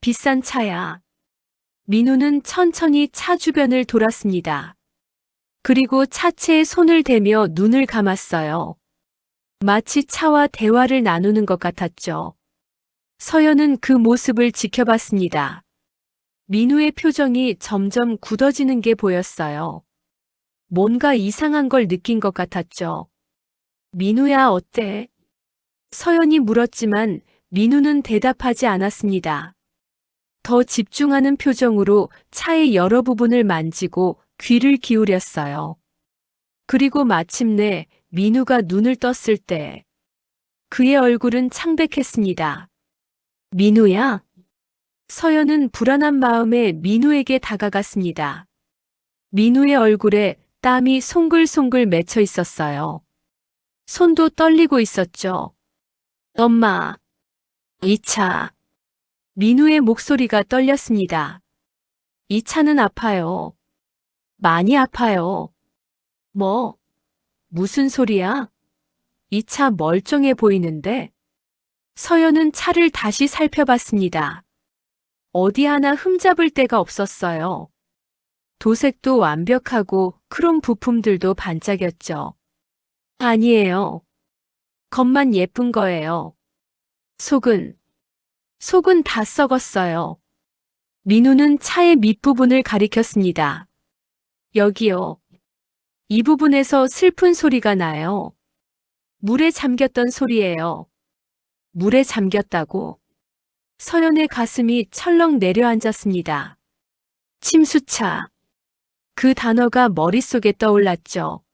비싼 차야. 민우는 천천히 차 주변을 돌았습니다. 그리고 차체에 손을 대며 눈을 감았어요. 마치 차와 대화를 나누는 것 같았죠. 서연은 그 모습을 지켜봤습니다. 민우의 표정이 점점 굳어지는 게 보였어요. 뭔가 이상한 걸 느낀 것 같았죠. 민우야, 어때? 서연이 물었지만 민우는 대답하지 않았습니다. 더 집중하는 표정으로 차의 여러 부분을 만지고 귀를 기울였어요. 그리고 마침내 민우가 눈을 떴을 때 그의 얼굴은 창백했습니다. 민우야? 서연은 불안한 마음에 민우에게 다가갔습니다. 민우의 얼굴에 땀이 송글송글 맺혀 있었어요. 손도 떨리고 있었죠. 엄마, 이 차. 민우의 목소리가 떨렸습니다. 이 차는 아파요. 많이 아파요. 뭐? 무슨 소리야? 이 차 멀쩡해 보이는데? 서연은 차를 다시 살펴봤습니다. 어디 하나 흠잡을 데가 없었어요. 도색도 완벽하고 크롬 부품들도 반짝였죠. 아니에요. 겉만 예쁜 거예요. 속은 다 썩었어요. 민우는 차의 밑부분을 가리켰습니다. 여기요. 이 부분에서 슬픈 소리가 나요. 물에 잠겼던 소리예요. 물에 잠겼다고. 서연의 가슴이 철렁 내려앉았습니다. 침수차. 그 단어가 머릿속에 떠올랐죠.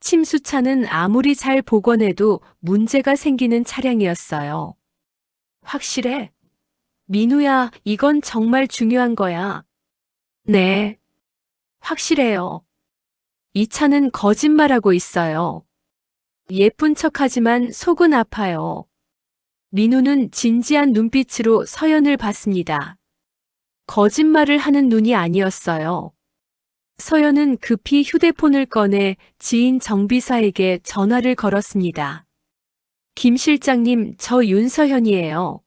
침수차는 아무리 잘 복원해도 문제가 생기는 차량이었어요. 확실해? 민우야, 이건 정말 중요한 거야. 네. 확실해요. 이 차는 거짓말하고 있어요. 예쁜 척하지만 속은 아파요. 민우는 진지한 눈빛으로 서연을 봤습니다. 거짓말을 하는 눈이 아니었어요. 서연은 급히 휴대폰을 꺼내 지인 정비사에게 전화를 걸었습니다. 김 실장님, 저 윤서현이에요.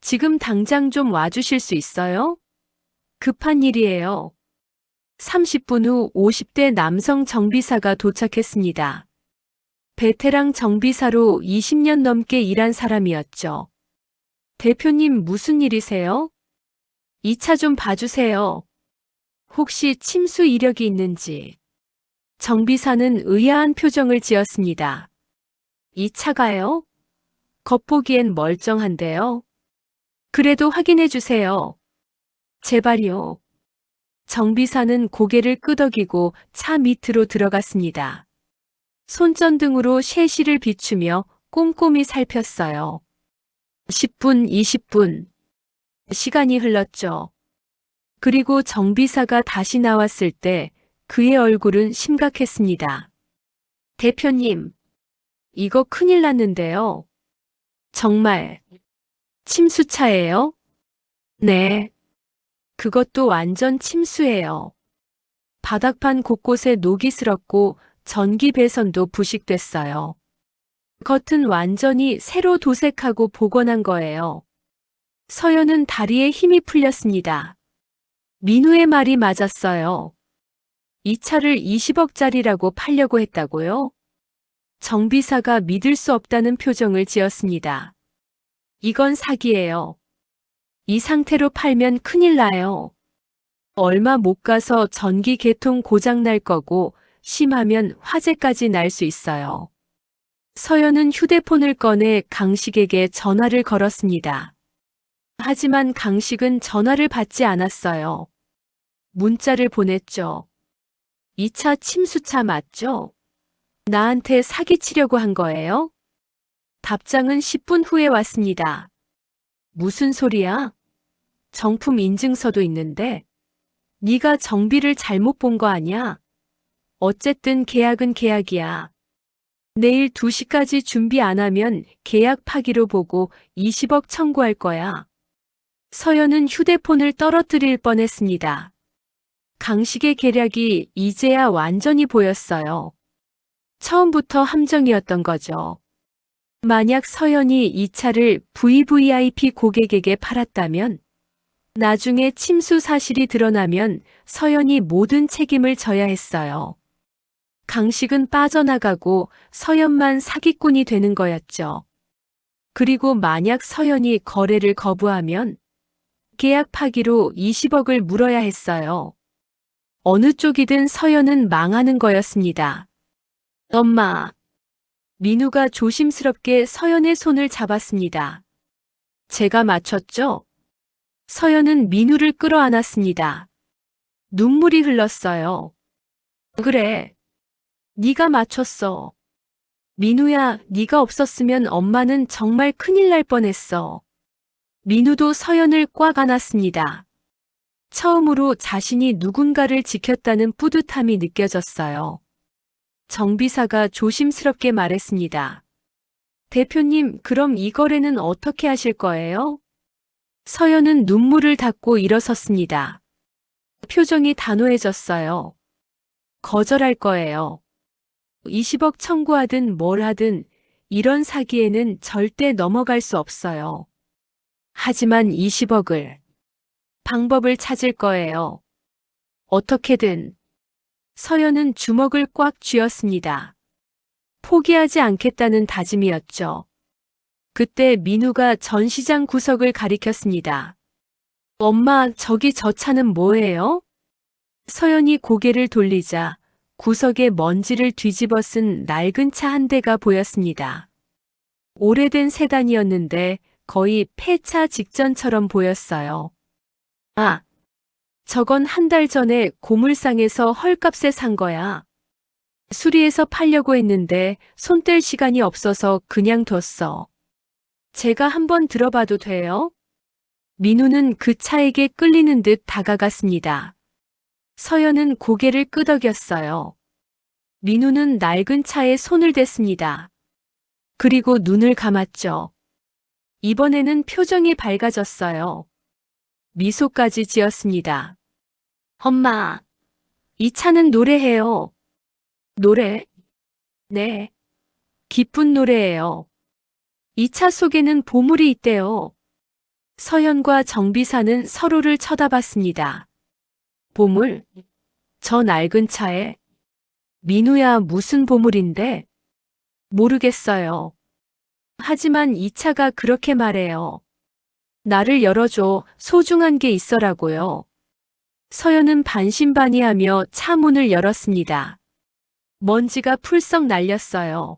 지금 당장 좀 와주실 수 있어요? 급한 일이에요. 30분 후 50대 남성 정비사가 도착했습니다. 베테랑 정비사로 20년 넘게 일한 사람이었죠. 대표님, 무슨 일이세요? 이 차 좀 봐주세요. 혹시 침수 이력이 있는지. 정비사는 의아한 표정을 지었습니다. 이 차가요? 겉보기엔 멀쩡한데요. 그래도 확인해 주세요. 제발요. 정비사는 고개를 끄덕이고 차 밑으로 들어갔습니다. 손전등으로 셰시를 비추며 꼼꼼히 살폈어요. 10분, 20분. 시간이 흘렀죠. 그리고 정비사가 다시 나왔을 때 그의 얼굴은 심각했습니다. 대표님, 이거 큰일 났는데요. 정말 침수차예요? 네. 그것도 완전 침수예요. 바닥판 곳곳에 녹이 슬었고 전기 배선도 부식됐어요. 겉은 완전히 새로 도색하고 복원한 거예요. 서연은 다리에 힘이 풀렸습니다. 민우의 말이 맞았어요. 이 차를 20억짜리라고 팔려고 했다고요? 정비사가 믿을 수 없다는 표정을 지었습니다. 이건 사기예요. 이 상태로 팔면 큰일 나요. 얼마 못 가서 전기 계통 고장 날 거고 심하면 화재까지 날 수 있어요. 서연은 휴대폰을 꺼내 강식에게 전화를 걸었습니다. 하지만 강식은 전화를 받지 않았어요. 문자를 보냈죠. 이 차 침수차 맞죠? 나한테 사기치려고 한 거예요? 답장은 10분 후에 왔습니다. 무슨 소리야? 정품 인증서도 있는데. 네가 정비를 잘못 본 거 아니야? 어쨌든 계약은 계약이야. 내일 2시까지 준비 안 하면 계약 파기로 보고 20억 청구할 거야. 서연은 휴대폰을 떨어뜨릴 뻔했습니다. 강식의 계략이 이제야 완전히 보였어요. 처음부터 함정이었던 거죠. 만약 서연이 이 차를 VVIP 고객에게 팔았다면, 나중에 침수 사실이 드러나면 서연이 모든 책임을 져야 했어요. 강식은 빠져나가고 서연만 사기꾼이 되는 거였죠. 그리고 만약 서연이 거래를 거부하면 계약 파기로 20억을 물어야 했어요. 어느 쪽이든 서연은 망하는 거였습니다. 엄마. 민우가 조심스럽게 서연의 손을 잡았습니다. 제가 맞췄죠? 서연은 민우를 끌어안았습니다. 눈물이 흘렀어요. 그래. 네가 맞췄어. 민우야, 네가 없었으면 엄마는 정말 큰일 날 뻔했어. 민우도 서연을 꽉 안았습니다. 처음으로 자신이 누군가를 지켰다는 뿌듯함이 느껴졌어요. 정비사가 조심스럽게 말했습니다. 대표님, 그럼 이 거래는 어떻게 하실 거예요? 서연은 눈물을 닦고 일어섰습니다. 표정이 단호해졌어요. 거절할 거예요. 20억 청구하든 뭘 하든 이런 사기에는 절대 넘어갈 수 없어요. 하지만 20억을 방법을 찾을 거예요. 어떻게든. 서연은 주먹을 꽉 쥐었습니다. 포기하지 않겠다는 다짐이었죠. 그때 민우가 전시장 구석을 가리켰습니다. 엄마, 저기 저 차는 뭐예요? 서연이 고개를 돌리자 구석에 먼지를 뒤집어 쓴 낡은 차 한 대가 보였습니다. 오래된 세단이었는데 거의 폐차 직전처럼 보였어요. 아, 저건 한 달 전에 고물상에서 헐값에 산 거야. 수리해서 팔려고 했는데 손 뗄 시간이 없어서 그냥 뒀어. 제가 한번 들어봐도 돼요? 민우는 그 차에게 끌리는 듯 다가갔습니다. 서연은 고개를 끄덕였어요. 민우는 낡은 차에 손을 댔습니다. 그리고 눈을 감았죠. 이번에는 표정이 밝아졌어요. 미소까지 지었습니다. 엄마, 이 차는 노래해요. 노래? 네. 기쁜 노래예요. 이 차 속에는 보물이 있대요. 서연과 정비사는 서로를 쳐다봤습니다. 보물? 저 낡은 차에? 민우야, 무슨 보물인데? 모르겠어요. 하지만 이 차가 그렇게 말해요. 나를 열어줘, 소중한 게 있어라고요. 서연은 반신반의하며 차 문을 열었습니다. 먼지가 풀썩 날렸어요.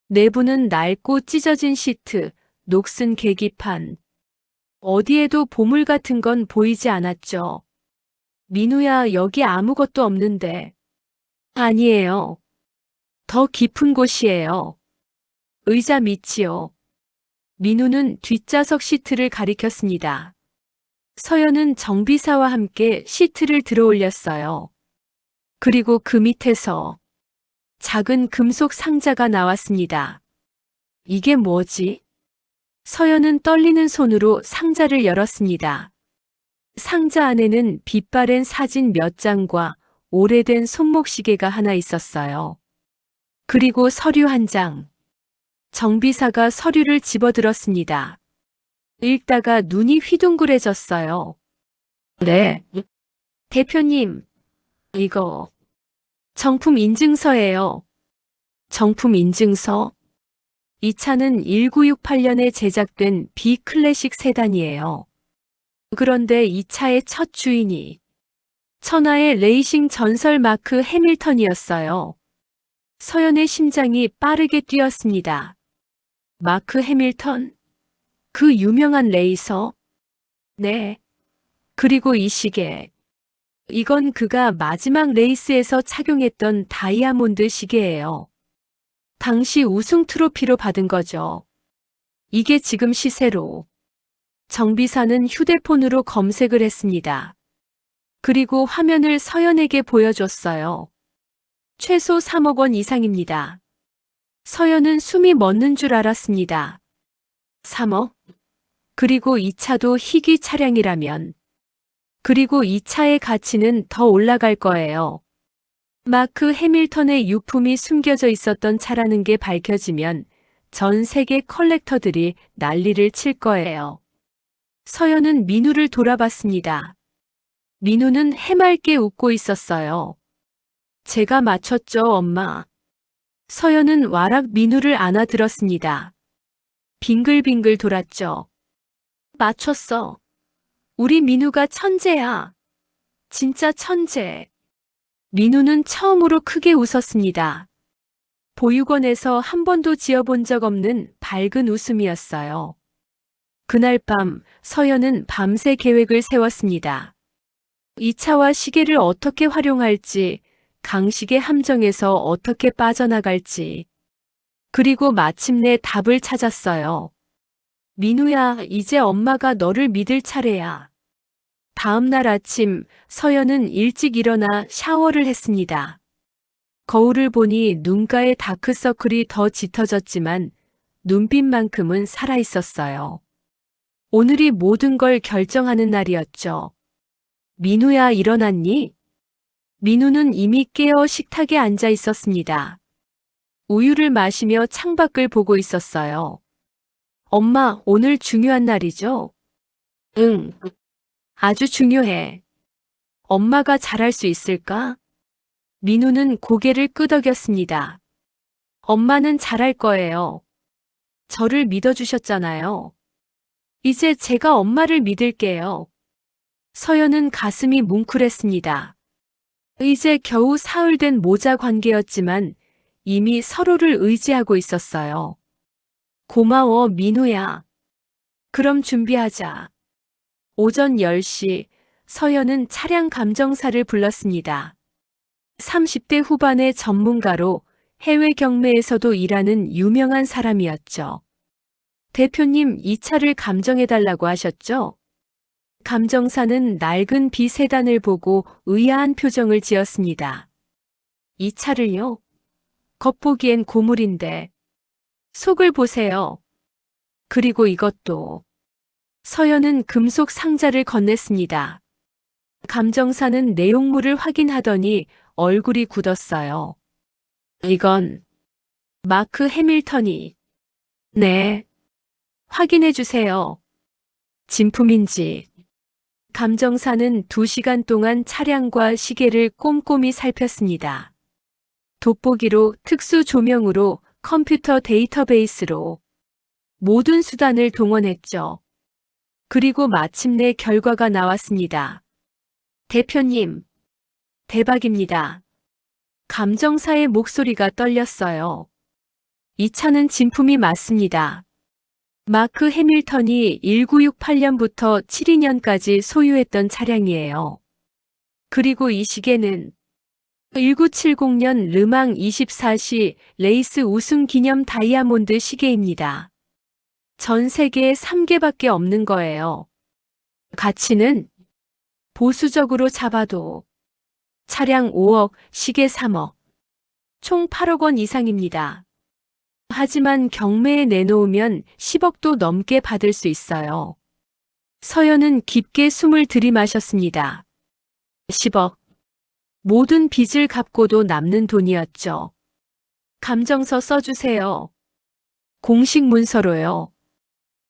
내부는 낡고 찢어진 시트, 녹슨 계기판. 어디에도 보물 같은 건 보이지 않았죠. 민우야, 여기 아무것도 없는데. 아니에요. 더 깊은 곳이에요. 의자 밑이요. 민우는 뒷좌석 시트를 가리켰습니다. 서연은 정비사와 함께 시트를 들어 올렸어요. 그리고 그 밑에서 작은 금속 상자가 나왔습니다. 이게 뭐지? 서연은 떨리는 손으로 상자를 열었습니다. 상자 안에는 빛바랜 사진 몇 장과 오래된 손목시계가 하나 있었어요. 그리고 서류 한 장. 정비사가 서류를 집어들었습니다. 읽다가 눈이 휘둥그레졌어요. 네. 대표님, 이거 정품 인증서예요. 정품 인증서? 이 차는 1968년에 제작된 B클래식 세단이에요. 그런데 이 차의 첫 주인이 천하의 레이싱 전설 마크 해밀턴이었어요. 서연의 심장이 빠르게 뛰었습니다. 마크 해밀턴? 그 유명한 레이서? 네. 그리고 이 시계. 이건 그가 마지막 레이스에서 착용했던 다이아몬드 시계예요. 당시 우승 트로피로 받은 거죠. 이게 지금 시세로. 정비사는 휴대폰으로 검색을 했습니다. 그리고 화면을 서연에게 보여줬어요. 최소 3억 원 이상입니다. 서연은 숨이 멎는 줄 알았습니다. 3억? 그리고 이 차도 희귀 차량이라면. 그리고 이 차의 가치는 더 올라갈 거예요. 마크 해밀턴의 유품이 숨겨져 있었던 차라는 게 밝혀지면 전 세계 컬렉터들이 난리를 칠 거예요. 서연은 민우를 돌아봤습니다. 민우는 해맑게 웃고 있었어요. 제가 맞췄죠, 엄마. 서연은 와락 민우를 안아들었습니다. 빙글빙글 돌았죠. 맞췄어. 우리 민우가 천재야. 진짜 천재. 민우는 처음으로 크게 웃었습니다. 보육원에서 한 번도 지어본 적 없는 밝은 웃음이었어요. 그날 밤 서연은 밤새 계획을 세웠습니다. 이 차와 시계를 어떻게 활용할지, 강식의 함정에서 어떻게 빠져나갈지. 그리고 마침내 답을 찾았어요. 민우야, 이제 엄마가 너를 믿을 차례야. 다음 날 아침 서연은 일찍 일어나 샤워를 했습니다. 거울을 보니 눈가의 다크서클이 더 짙어졌지만 눈빛만큼은 살아있었어요. 오늘이 모든 걸 결정하는 날이었죠. 민우야, 일어났니? 민우는 이미 깨어 식탁에 앉아 있었습니다. 우유를 마시며 창밖을 보고 있었어요. 엄마, 오늘 중요한 날이죠? 응. 아주 중요해. 엄마가 잘할 수 있을까? 민우는 고개를 끄덕였습니다. 엄마는 잘할 거예요. 저를 믿어주셨잖아요. 이제 제가 엄마를 믿을게요. 서연은 가슴이 뭉클했습니다. 이제 겨우 사흘된 모자 관계였지만 이미 서로를 의지하고 있었어요. 고마워, 민우야. 그럼 준비하자. 오전 10시 서연은 차량 감정사를 불렀습니다. 30대 후반의 전문가로 해외 경매에서도 일하는 유명한 사람이었죠. 대표님, 이 차를 감정해달라고 하셨죠? 감정사는 낡은 비세단을 보고 의아한 표정을 지었습니다. 이 차를요? 겉보기엔 고물인데. 속을 보세요. 그리고 이것도. 서연은 금속 상자를 건넸습니다. 감정사는 내용물을 확인하더니 얼굴이 굳었어요. 이건 마크 해밀턴이. 네. 확인해 주세요. 진품인지. 감정사는 2시간 동안 차량과 시계를 꼼꼼히 살폈습니다. 돋보기로, 특수 조명으로, 컴퓨터 데이터베이스로 모든 수단을 동원했죠. 그리고 마침내 결과가 나왔습니다. 대표님, 대박입니다. 감정사의 목소리가 떨렸어요. 이 차는 진품이 맞습니다. 마크 해밀턴이 1968년부터 72년까지 소유했던 차량이에요. 그리고 이 시계는 1970년 르망 24시 레이스 우승 기념 다이아몬드 시계입니다. 전 세계에 3개밖에 없는 거예요. 가치는 보수적으로 잡아도 차량 5억, 시계 3억, 총 8억 원 이상입니다. 하지만 경매에 내놓으면 10억도 넘게 받을 수 있어요. 서연은 깊게 숨을 들이마셨습니다. 10억. 모든 빚을 갚고도 남는 돈이었죠. 감정서 써주세요. 공식 문서로요.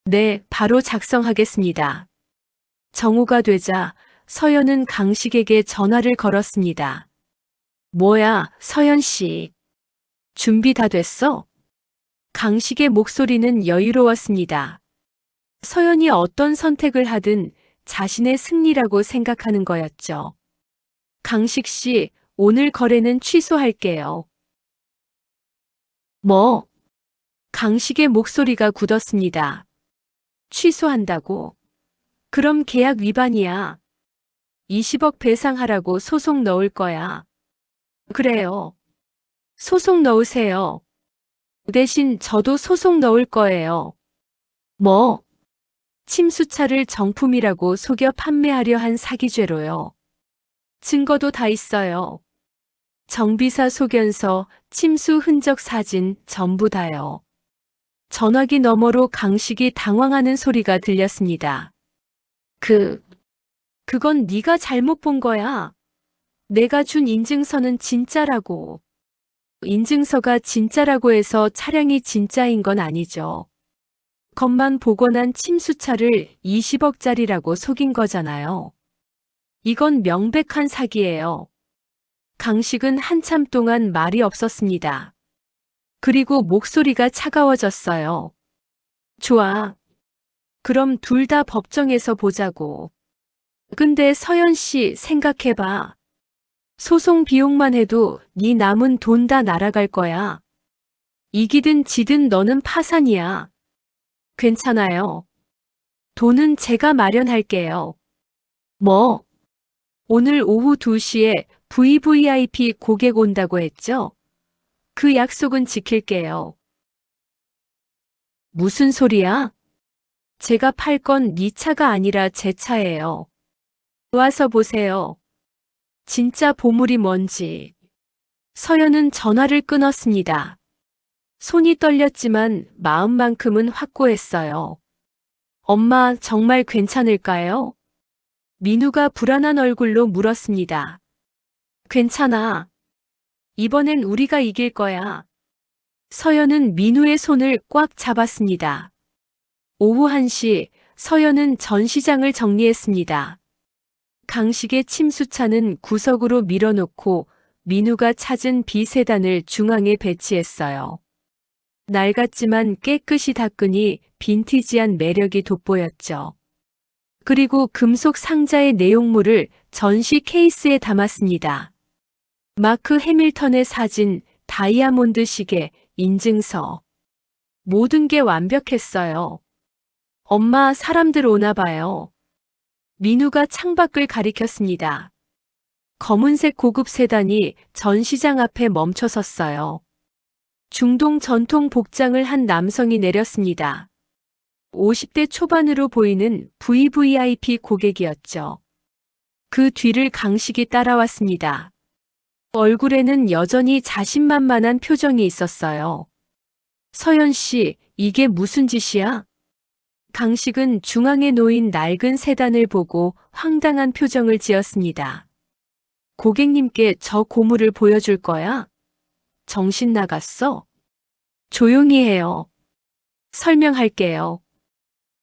네, 바로 작성하겠습니다. 정오가 되자 서연은 강식에게 전화를 걸었습니다. 뭐야, 서연 씨. 준비 다 됐어? 강식의 목소리는 여유로웠습니다. 서연이 어떤 선택을 하든 자신의 승리라고 생각하는 거였죠. 강식 씨, 오늘 거래는 취소할게요. 뭐? 강식의 목소리가 굳었습니다. 취소한다고? 그럼 계약 위반이야. 20억 배상하라고 소송 넣을 거야. 그래요. 소송 넣으세요. 대신 저도 소송 넣을 거예요. 뭐? 침수차를 정품이라고 속여 판매하려 한 사기죄로요. 증거도 다 있어요. 정비사 소견서, 침수 흔적 사진, 전부 다요. 전화기 너머로 강식이 당황하는 소리가 들렸습니다. 그건 네가 잘못 본 거야. 내가 준 인증서는 진짜라고. 인증서가 진짜라고 해서 차량이 진짜인 건 아니죠. 겉만 복원한 침수차를 20억짜리라고 속인 거잖아요. 이건 명백한 사기예요. 강식은 한참 동안 말이 없었습니다. 그리고 목소리가 차가워졌어요. 좋아. 그럼 둘 다 법정에서 보자고. 근데 서연 씨 생각해봐. 소송 비용만 해도 네 남은 돈 다 날아갈 거야. 이기든 지든 너는 파산이야. 괜찮아요. 돈은 제가 마련할게요. 뭐? 오늘 오후 2시에 VVIP 고객 온다고 했죠? 그 약속은 지킬게요. 무슨 소리야? 제가 팔 건 네 차가 아니라 제 차예요. 와서 보세요. 진짜 보물이 뭔지. 서연은 전화를 끊었습니다. 손이 떨렸지만 마음만큼은 확고했어요. 엄마, 정말 괜찮을까요? 민우가 불안한 얼굴로 물었습니다. 괜찮아. 이번엔 우리가 이길 거야. 서연은 민우의 손을 꽉 잡았습니다. 오후 1시, 서연은 전시장을 정리했습니다. 강식의 침수차는 구석으로 밀어놓고 민우가 찾은 비세단을 중앙에 배치했어요. 낡았지만 깨끗이 닦으니 빈티지한 매력이 돋보였죠. 그리고 금속 상자의 내용물을 전시 케이스에 담았습니다. 마크 해밀턴의 사진, 다이아몬드 시계, 인증서. 모든 게 완벽했어요. 엄마, 사람들 오나 봐요. 민우가 창밖을 가리켰습니다. 검은색 고급 세단이 전시장 앞에 멈춰 섰어요. 중동 전통 복장을 한 남성이 내렸습니다. 50대 초반으로 보이는 VVIP 고객이었죠. 그 뒤를 강식이 따라왔습니다. 얼굴에는 여전히 자신만만한 표정이 있었어요. 서연 씨, 이게 무슨 짓이야? 강식은 중앙에 놓인 낡은 세단을 보고 황당한 표정을 지었습니다. 고객님께 저 고물을 보여줄 거야? 정신 나갔어? 조용히 해요. 설명할게요.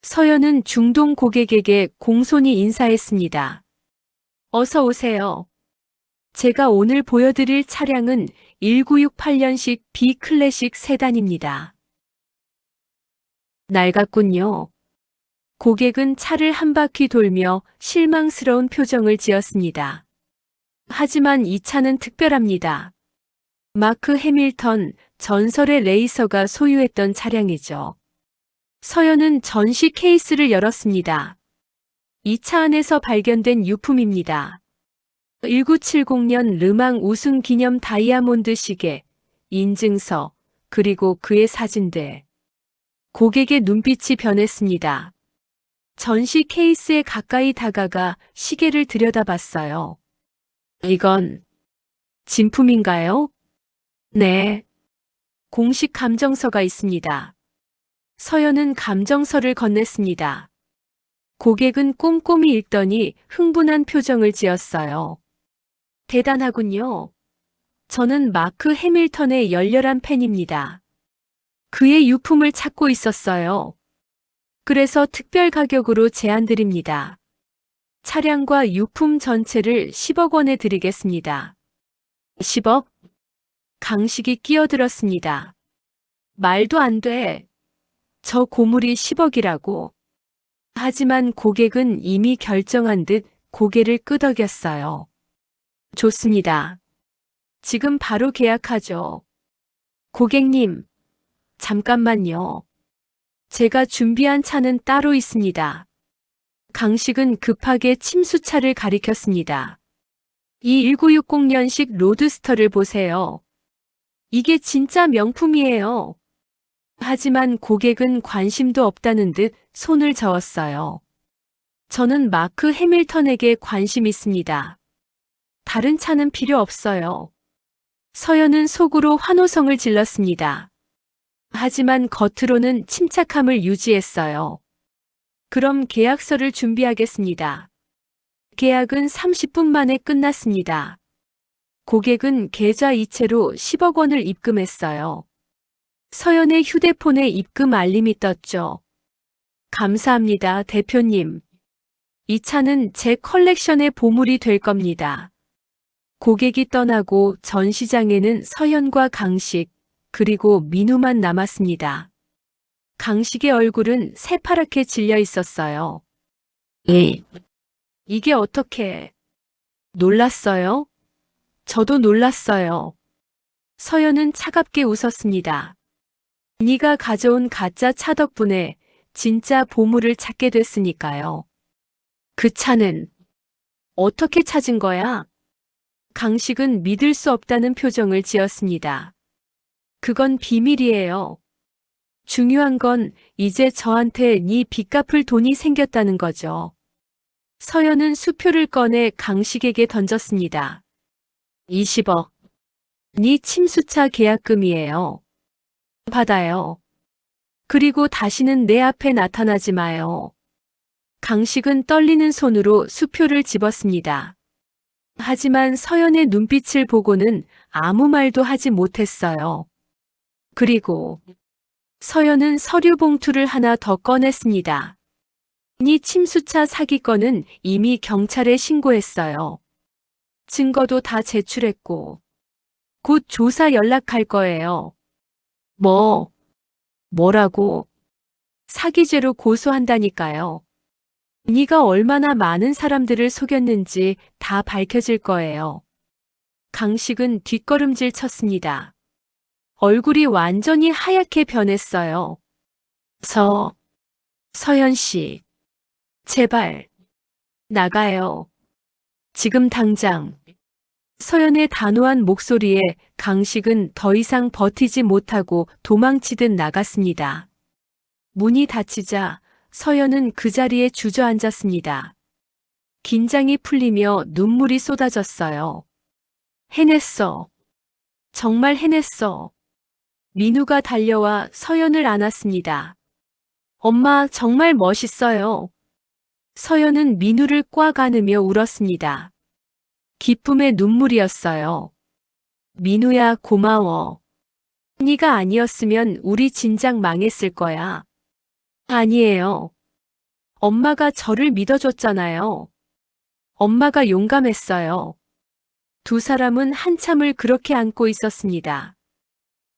서연은 중동 고객에게 공손히 인사했습니다. 어서 오세요. 제가 오늘 보여드릴 차량은 1968년식 B클래식 세단입니다. 낡았군요. 고객은 차를 한 바퀴 돌며 실망스러운 표정을 지었습니다. 하지만 이 차는 특별합니다. 마크 해밀턴, 전설의 레이서가 소유했던 차량이죠. 서연은 전시 케이스를 열었습니다. 이 차 안에서 발견된 유품입니다. 1970년 르망 우승 기념 다이아몬드 시계, 인증서, 그리고 그의 사진들. 고객의 눈빛이 변했습니다. 전시 케이스에 가까이 다가가 시계를 들여다봤어요. 이건 진품인가요? 네. 공식 감정서가 있습니다. 서연은 감정서를 건넸습니다. 고객은 꼼꼼히 읽더니 흥분한 표정을 지었어요. 대단하군요. 저는 마크 해밀턴의 열렬한 팬입니다. 그의 유품을 찾고 있었어요. 그래서 특별 가격으로 제안드립니다. 차량과 유품 전체를 10억 원에 드리겠습니다. 10억? 강식이 끼어들었습니다. 말도 안 돼. 저 고물이 10억이라고. 하지만 고객은 이미 결정한 듯 고개를 끄덕였어요. 좋습니다. 지금 바로 계약하죠. 고객님, 잠깐만요. 제가 준비한 차는 따로 있습니다. 강식은 급하게 침수차를 가리켰습니다. 이 1960년식 로드스터를 보세요. 이게 진짜 명품이에요. 하지만 고객은 관심도 없다는 듯 손을 저었어요. 저는 마크 해밀턴에게 관심 있습니다. 다른 차는 필요 없어요. 서연은 속으로 환호성을 질렀습니다. 하지만 겉으로는 침착함을 유지했어요. 그럼 계약서를 준비하겠습니다. 계약은 30분 만에 끝났습니다. 고객은 계좌 이체로 10억 원을 입금했어요. 서연의 휴대폰에 입금 알림이 떴죠. 감사합니다, 대표님. 이 차는 제 컬렉션의 보물이 될 겁니다. 고객이 떠나고 전시장에는 서연과 강식, 그리고 민우만 남았습니다. 강식의 얼굴은 새파랗게 질려 있었어요. 이게 어떻게... 놀랐어요? 저도 놀랐어요. 서연은 차갑게 웃었습니다. 네가 가져온 가짜 차 덕분에 진짜 보물을 찾게 됐으니까요. 그 차는 어떻게 찾은 거야? 강식은 믿을 수 없다는 표정을 지었습니다. 그건 비밀이에요. 중요한 건 이제 저한테 네 빚 갚을 돈이 생겼다는 거죠. 서연은 수표를 꺼내 강식에게 던졌습니다. 20억. 네 침수차 계약금이에요. 받아요. 그리고 다시는 내 앞에 나타나지 마요. 강식은 떨리는 손으로 수표를 집었습니다. 하지만 서연의 눈빛을 보고는 아무 말도 하지 못했어요. 그리고 서연은 서류 봉투를 하나 더 꺼냈습니다. 네 침수차 사기건은 이미 경찰에 신고했어요. 증거도 다 제출했고 곧 조사 연락할 거예요. 뭐라고? 사기죄로 고소한다니까요. 네가 얼마나 많은 사람들을 속였는지 다 밝혀질 거예요. 강식은 뒷걸음질 쳤습니다. 얼굴이 완전히 하얗게 변했어요. 서연 씨, 제발, 나가요. 지금 당장. 서연의 단호한 목소리에 강식은 더 이상 버티지 못하고 도망치듯 나갔습니다. 문이 닫히자 서연은 그 자리에 주저앉았습니다. 긴장이 풀리며 눈물이 쏟아졌어요. 해냈어. 정말 해냈어. 민우가 달려와 서연을 안았습니다. 엄마 정말 멋있어요. 서연은 민우를 꽉 안으며 울었습니다. 기쁨의 눈물이었어요. 민우야, 고마워. 네가 아니었으면 우리 진작 망했을 거야. 아니에요. 엄마가 저를 믿어줬잖아요. 엄마가 용감했어요. 두 사람은 한참을 그렇게 안고 있었습니다.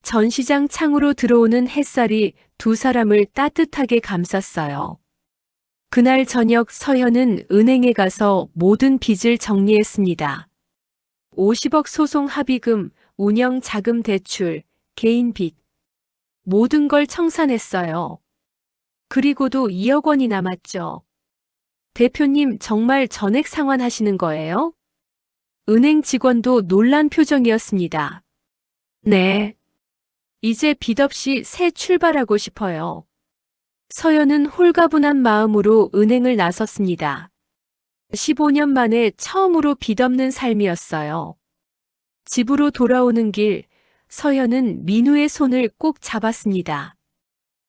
전시장 창으로 들어오는 햇살이 두 사람을 따뜻하게 감쌌어요. 그날 저녁 서현은 은행에 가서 모든 빚을 정리했습니다. 50억 소송 합의금, 운영 자금 대출, 개인 빚. 모든 걸 청산했어요. 그리고도 2억 원이 남았죠. 대표님 정말 전액 상환하시는 거예요? 은행 직원도 놀란 표정이었습니다. 네. 이제 빚 없이 새 출발하고 싶어요. 서연은 홀가분한 마음으로 은행을 나섰습니다. 15년 만에 처음으로 빚 없는 삶이었어요. 집으로 돌아오는 길, 서연은 민우의 손을 꼭 잡았습니다.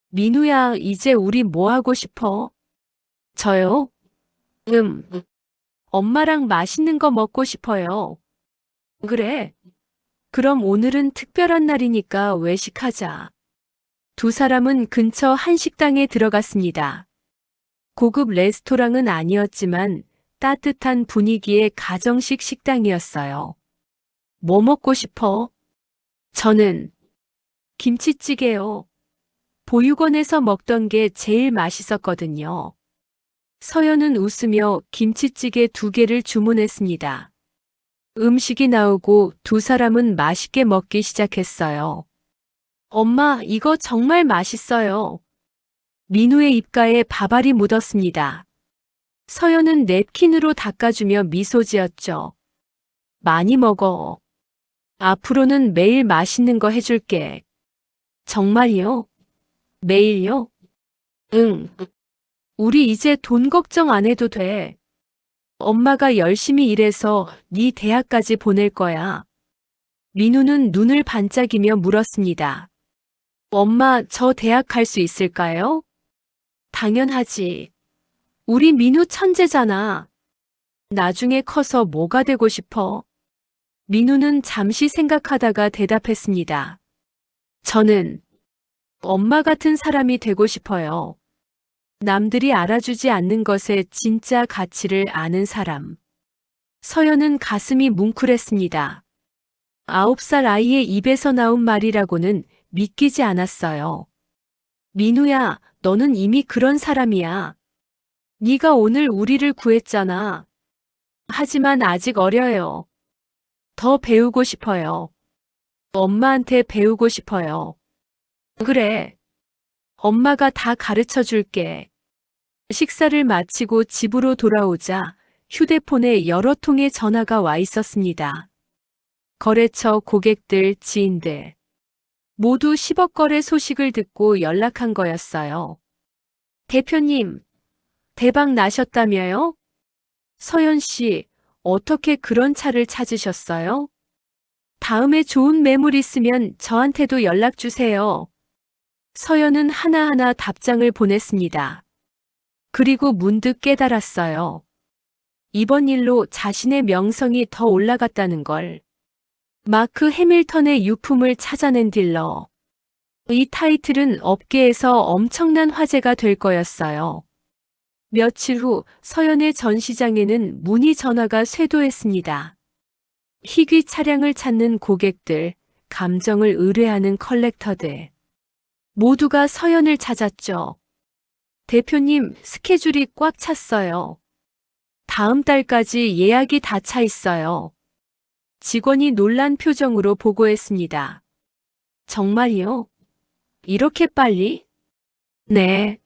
민우야, 이제 우리 뭐 하고 싶어? 저요? 엄마랑 맛있는 거 먹고 싶어요. 그래. 그럼 오늘은 특별한 날이니까 외식하자. 두 사람은 근처 한식당에 들어갔습니다. 고급 레스토랑은 아니었지만 따뜻한 분위기의 가정식 식당이었어요. 뭐 먹고 싶어? 저는 김치찌개요. 보육원에서 먹던 게 제일 맛있었거든요. 서연은 웃으며 김치찌개 2개를 주문했습니다. 음식이 나오고 두 사람은 맛있게 먹기 시작했어요. 엄마, 이거 정말 맛있어요. 민우의 입가에 밥알이 묻었습니다. 서연은 냅킨으로 닦아주며 미소 지었죠. 많이 먹어. 앞으로는 매일 맛있는 거 해줄게. 정말요? 매일요? 응. 우리 이제 돈 걱정 안 해도 돼. 엄마가 열심히 일해서 네 대학까지 보낼 거야. 민우는 눈을 반짝이며 물었습니다. 엄마, 저 대학 갈 수 있을까요? 당연하지. 우리 민우 천재잖아. 나중에 커서 뭐가 되고 싶어? 민우는 잠시 생각하다가 대답했습니다. 저는 엄마 같은 사람이 되고 싶어요. 남들이 알아주지 않는 것의 진짜 가치를 아는 사람. 서연은 가슴이 뭉클했습니다. 9살 아이의 입에서 나온 말이라고는 믿기지 않았어요. 민우야, 너는 이미 그런 사람이야. 네가 오늘 우리를 구했잖아. 하지만 아직 어려요. 더 배우고 싶어요. 엄마한테 배우고 싶어요. 그래. 엄마가 다 가르쳐 줄게. 식사를 마치고 집으로 돌아오자 휴대폰에 여러 통의 전화가 와 있었습니다. 거래처 고객들, 지인들. 모두 10억 거래 소식을 듣고 연락한 거였어요. 대표님, 대박 나셨다며요? 서연 씨, 어떻게 그런 차를 찾으셨어요? 다음에 좋은 매물 있으면 저한테도 연락 주세요. 서연은 하나하나 답장을 보냈습니다. 그리고 문득 깨달았어요. 이번 일로 자신의 명성이 더 올라갔다는 걸. 마크 해밀턴의 유품을 찾아낸 딜러. 이 타이틀은 업계에서 엄청난 화제가 될 거였어요. 며칠 후 서연의 전시장에는 문의 전화가 쇄도했습니다. 희귀 차량을 찾는 고객들, 감정을 의뢰하는 컬렉터들. 모두가 서연을 찾았죠. 대표님, 스케줄이 꽉 찼어요. 다음 달까지 예약이 다 차 있어요. 직원이 놀란 표정으로 보고했습니다. 정말요? 이렇게 빨리? 네.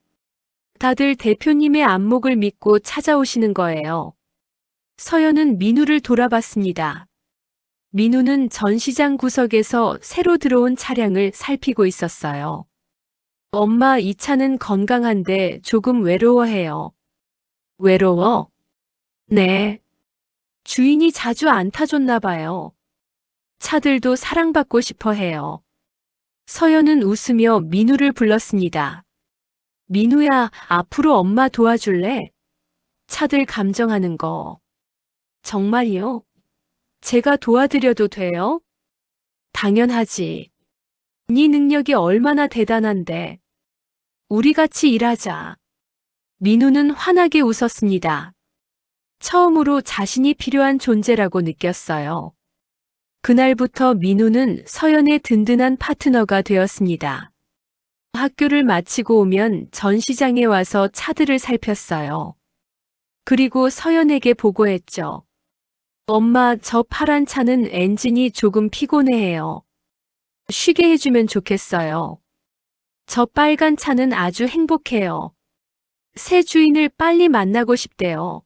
다들 대표님의 안목을 믿고 찾아오시는 거예요. 서연은 민우를 돌아봤습니다. 민우는 전시장 구석에서 새로 들어온 차량을 살피고 있었어요. 엄마, 이 차는 건강한데 조금 외로워해요. 외로워? 네. 주인이 자주 안 타줬나 봐요. 차들도 사랑받고 싶어 해요. 서연은 웃으며 민우를 불렀습니다. 민우야, 앞으로 엄마 도와줄래? 차들 감정하는 거. 정말요? 제가 도와드려도 돼요? 당연하지. 네 능력이 얼마나 대단한데. 우리 같이 일하자. 민우는 환하게 웃었습니다. 처음으로 자신이 필요한 존재라고 느꼈어요. 그날부터 민우는 서연의 든든한 파트너가 되었습니다. 학교를 마치고 오면 전시장에 와서 차들을 살폈어요. 그리고 서연에게 보고했죠. 엄마, 저 파란 차는 엔진이 조금 피곤해해요. 쉬게 해주면 좋겠어요. 저 빨간 차는 아주 행복해요. 새 주인을 빨리 만나고 싶대요.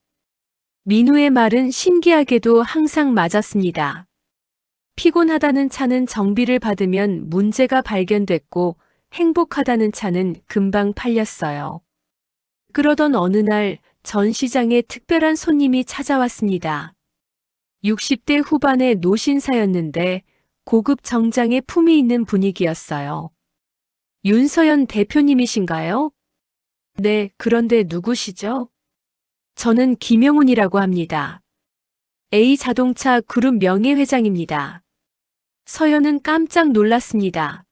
민우의 말은 신기하게도 항상 맞았습니다. 피곤하다는 차는 정비를 받으면 문제가 발견됐고 행복하다는 차는 금방 팔렸어요. 그러던 어느 날 전시장에 특별한 손님이 찾아왔습니다. 60대 후반의 노신사였는데 고급 정장에 품이 있는 분위기였어요. 윤서연 대표님이신가요? 네, 그런데 누구시죠? 저는 김영훈이라고 합니다. A자동차 그룹 명예회장입니다. 서연은 깜짝 놀랐습니다.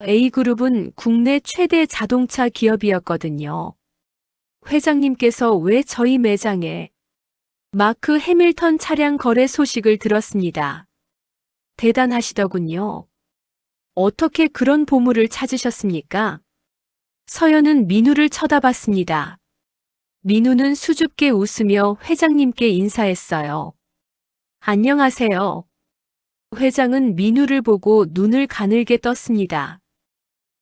A그룹은 국내 최대 자동차 기업이었거든요. 회장님께서 왜 저희 매장에 마크 해밀턴 차량 거래 소식을 들었습니다. 대단하시더군요. 어떻게 그런 보물을 찾으셨습니까? 서연은 민우를 쳐다봤습니다. 민우는 수줍게 웃으며 회장님께 인사했어요. 안녕하세요. 회장은 민우를 보고 눈을 가늘게 떴습니다.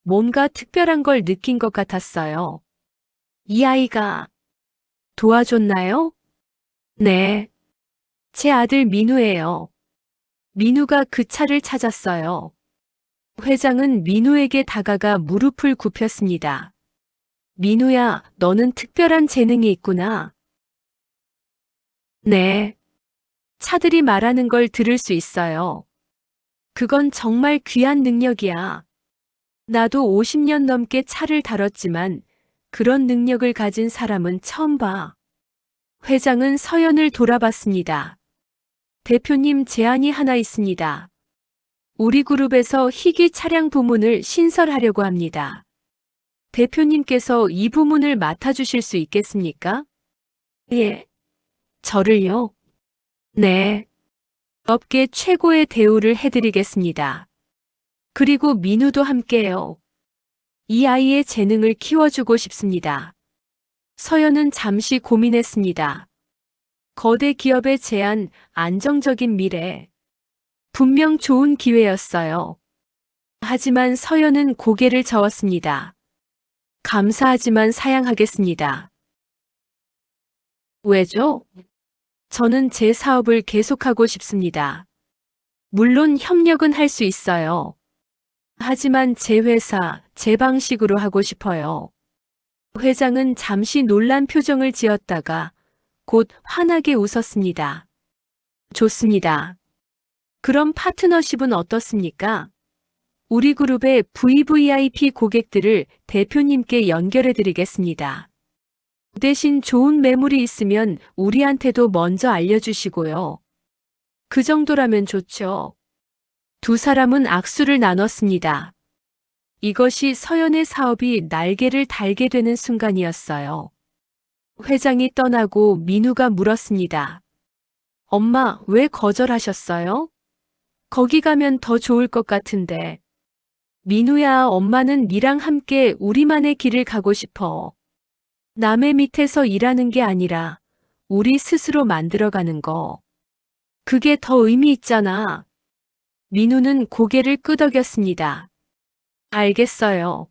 뭔가 특별한 걸 느낀 것 같았어요. 이 아이가 도와줬나요? 네. 제 아들 민우예요. 민우가 그 차를 찾았어요. 회장은 민우에게 다가가 무릎을 굽혔습니다. 민우야, 너는 특별한 재능이 있구나. 네. 차들이 말하는 걸 들을 수 있어요. 그건 정말 귀한 능력이야. 나도 50년 넘게 차를 다뤘지만 그런 능력을 가진 사람은 처음 봐. 회장은 서연을 돌아봤습니다. 대표님, 제안이 하나 있습니다. 우리 그룹에서 희귀 차량 부문을 신설하려고 합니다. 대표님께서 이 부문을 맡아주실 수 있겠습니까? 예. 저를요? 네. 업계 최고의 대우를 해드리겠습니다. 그리고 민우도 함께요. 이 아이의 재능을 키워주고 싶습니다. 서연은 잠시 고민했습니다. 거대 기업의 제안, 안정적인 미래. 분명 좋은 기회였어요. 하지만 서연은 고개를 저었습니다. 감사하지만 사양하겠습니다. 왜죠? 저는 제 사업을 계속하고 싶습니다. 물론 협력은 할 수 있어요. 하지만 제 회사, 제 방식으로 하고 싶어요. 회장은 잠시 놀란 표정을 지었다가 곧 환하게 웃었습니다. 좋습니다. 그럼 파트너십은 어떻습니까? 우리 그룹의 VVIP 고객들을 대표님께 연결해 드리겠습니다. 대신 좋은 매물이 있으면 우리한테도 먼저 알려주시고요. 그 정도라면 좋죠. 두 사람은 악수를 나눴습니다. 이것이 서연의 사업이 날개를 달게 되는 순간이었어요. 회장이 떠나고 민우가 물었습니다. 엄마, 왜 거절하셨어요? 거기 가면 더 좋을 것 같은데. 민우야, 엄마는 니랑 함께 우리만의 길을 가고 싶어. 남의 밑에서 일하는 게 아니라 우리 스스로 만들어가는 거. 그게 더 의미 있잖아. 민우는 고개를 끄덕였습니다. 알겠어요.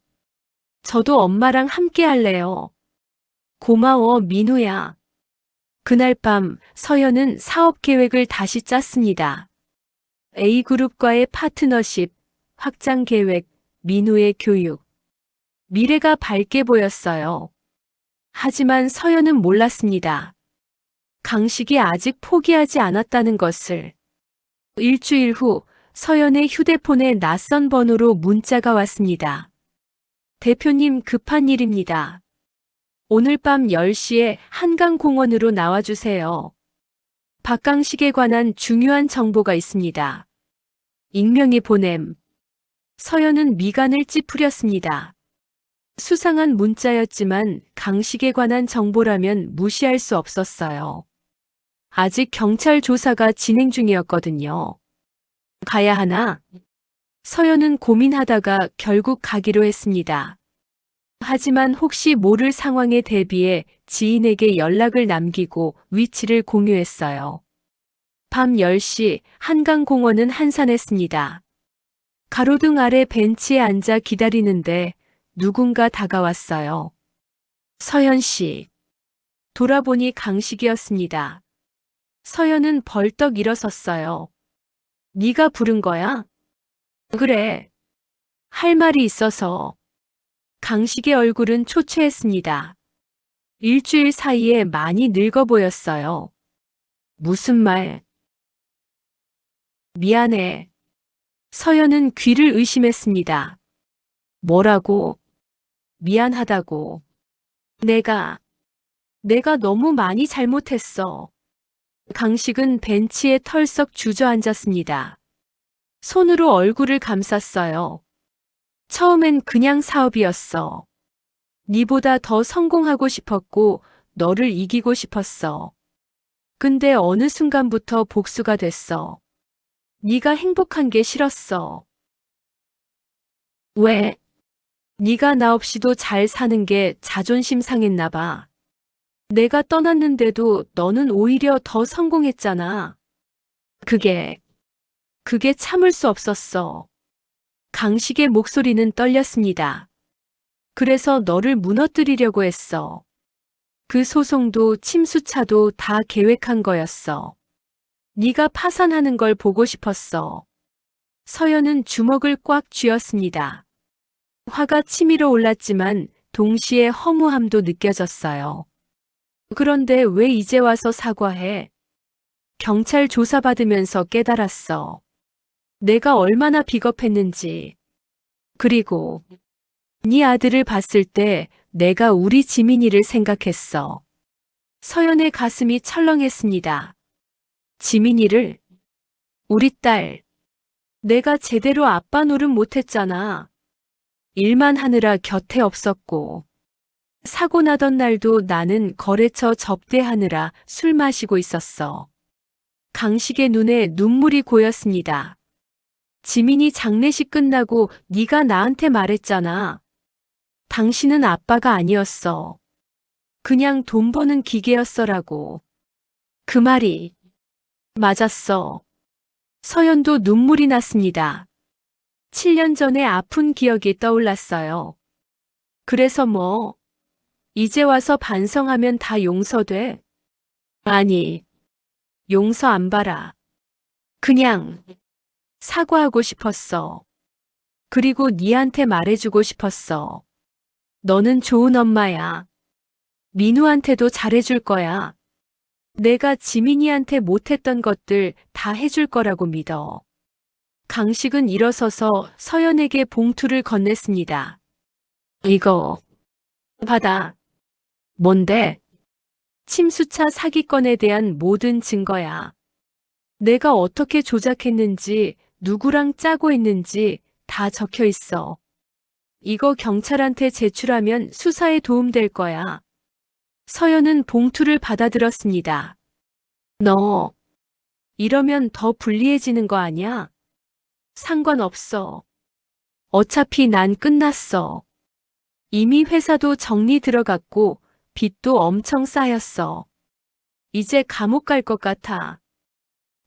저도 엄마랑 함께 할래요. 고마워, 민우야. 그날 밤 서연은 사업 계획을 다시 짰습니다. A그룹과의 파트너십, 확장 계획, 민우의 교육. 미래가 밝게 보였어요. 하지만 서연은 몰랐습니다. 강식이 아직 포기하지 않았다는 것을. 일주일 후 서연의 휴대폰에 낯선 번호로 문자가 왔습니다. 대표님 급한 일입니다. 오늘 밤 10시에 한강공원으로 나와주세요. 박강식에 관한 중요한 정보가 있습니다. 익명의 보냄. 서연은 미간을 찌푸렸습니다. 수상한 문자였지만 강식에 관한 정보라면 무시할 수 없었어요. 아직 경찰 조사가 진행 중이었거든요. 가야 하나? 서연은 고민하다가 결국 가기로 했습니다. 하지만 혹시 모를 상황에 대비해 지인에게 연락을 남기고 위치를 공유했어요. 밤 10시 한강공원은 한산했습니다. 가로등 아래 벤치에 앉아 기다리는데 누군가 다가왔어요. 서연 씨. 돌아보니 강식이었습니다. 서연은 벌떡 일어섰어요. 네가 부른 거야? 그래. 할 말이 있어서. 강식의 얼굴은 초췌했습니다. 일주일 사이에 많이 늙어 보였어요. 무슨 말? 미안해. 서연은 귀를 의심했습니다. 뭐라고? 미안하다고. 내가 너무 많이 잘못했어. 강식은 벤치에 털썩 주저앉았습니다. 손으로 얼굴을 감쌌어요. 처음엔 그냥 사업이었어. 네보다 더 성공하고 싶었고 너를 이기고 싶었어. 근데 어느 순간부터 복수가 됐어. 네가 행복한 게 싫었어. 왜? 네가 나 없이도 잘 사는 게 자존심 상했나 봐. 내가 떠났는데도 너는 오히려 더 성공했잖아. 그게 참을 수 없었어. 강식의 목소리는 떨렸습니다. 그래서 너를 무너뜨리려고 했어. 그 소송도 침수차도 다 계획한 거였어. 네가 파산하는 걸 보고 싶었어. 서연은 주먹을 꽉 쥐었습니다. 화가 치밀어 올랐지만 동시에 허무함도 느껴졌어요. 그런데 왜 이제 와서 사과해? 경찰 조사받으면서 깨달았어. 내가 얼마나 비겁했는지. 그리고 네 아들을 봤을 때 내가 우리 지민이를 생각했어. 서연의 가슴이 철렁했습니다. 지민이를? 우리 딸. 내가 제대로 아빠 노릇 못했잖아. 일만 하느라 곁에 없었고. 사고 나던 날도 나는 거래처 접대하느라 술 마시고 있었어. 강식의 눈에 눈물이 고였습니다. 지민이 장례식 끝나고 네가 나한테 말했잖아. 당신은 아빠가 아니었어. 그냥 돈 버는 기계였어라고. 그 말이 맞았어. 서연도 눈물이 났습니다. 7년 전에 아픈 기억이 떠올랐어요. 그래서 뭐, 이제 와서 반성하면 다 용서돼? 아니, 용서 안 받아. 그냥 사과하고 싶었어. 그리고 니한테 말해주고 싶었어. 너는 좋은 엄마야. 민우한테도 잘해줄 거야. 내가 지민이한테 못했던 것들 다 해줄 거라고 믿어. 강식은 일어서서 서연에게 봉투를 건넸습니다. 이거 받아. 뭔데? 침수차 사기건에 대한 모든 증거야. 내가 어떻게 조작했는지, 누구랑 짜고 있는지 다 적혀 있어. 이거 경찰한테 제출하면 수사에 도움될 거야. 서연은 봉투를 받아들었습니다. 너, 이러면 더 불리해지는 거 아니야? 상관없어. 어차피 난 끝났어. 이미 회사도 정리 들어갔고 빚도 엄청 쌓였어. 이제 감옥 갈 것 같아.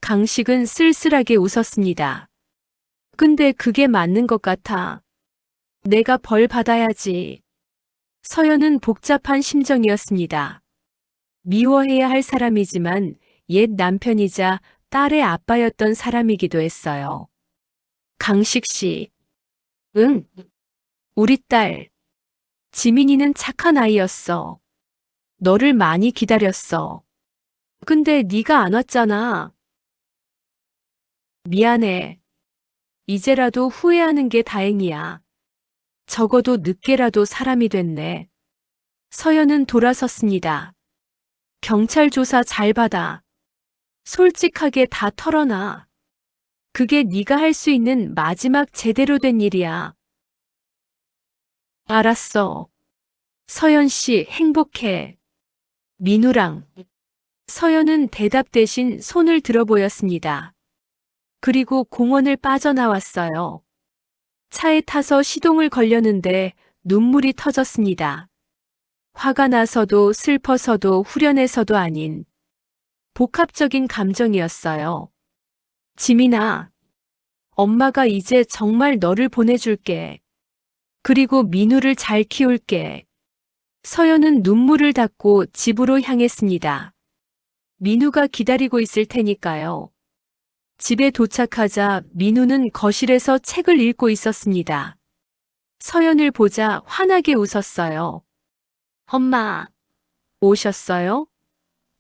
강식은 쓸쓸하게 웃었습니다. 근데 그게 맞는 것 같아. 내가 벌 받아야지. 서연은 복잡한 심정이었습니다. 미워해야 할 사람이지만 옛 남편이자 딸의 아빠였던 사람이기도 했어요. 강식 씨. 응. 우리 딸. 지민이는 착한 아이였어. 너를 많이 기다렸어. 근데 네가 안 왔잖아. 미안해. 이제라도 후회하는 게 다행이야. 적어도 늦게라도 사람이 됐네. 서연은 돌아섰습니다. 경찰 조사 잘 받아. 솔직하게 다 털어놔. 그게 네가 할 수 있는 마지막 제대로 된 일이야. 알았어. 서연 씨 행복해. 민우랑. 서연은 대답 대신 손을 들어 보였습니다. 그리고 공원을 빠져나왔어요. 차에 타서 시동을 걸려는데 눈물이 터졌습니다. 화가 나서도 슬퍼서도 후련해서도 아닌 복합적인 감정이었어요. 지민아, 엄마가 이제 정말 너를 보내줄게. 그리고 민우를 잘 키울게. 서연은 눈물을 닦고 집으로 향했습니다. 민우가 기다리고 있을 테니까요. 집에 도착하자 민우는 거실에서 책을 읽고 있었습니다. 서연을 보자 환하게 웃었어요. 엄마, 오셨어요?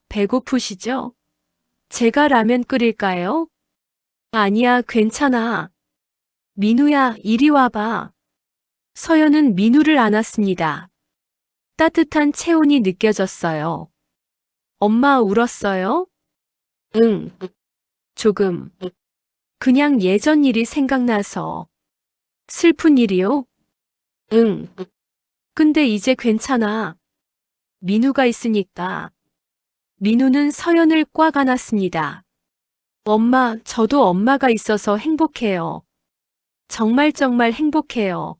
배고프시죠? 제가 라면 끓일까요? 아니야, 괜찮아. 민우야, 이리 와봐. 서연은 민우를 안았습니다. 따뜻한 체온이 느껴졌어요. 엄마 울었어요? 응, 조금. 그냥 예전 일이 생각나서. 슬픈 일이요? 응. 근데 이제 괜찮아. 민우가 있으니까. 민우는 서연을 꽉 안았습니다. 엄마, 저도 엄마가 있어서 행복해요. 정말 정말 행복해요.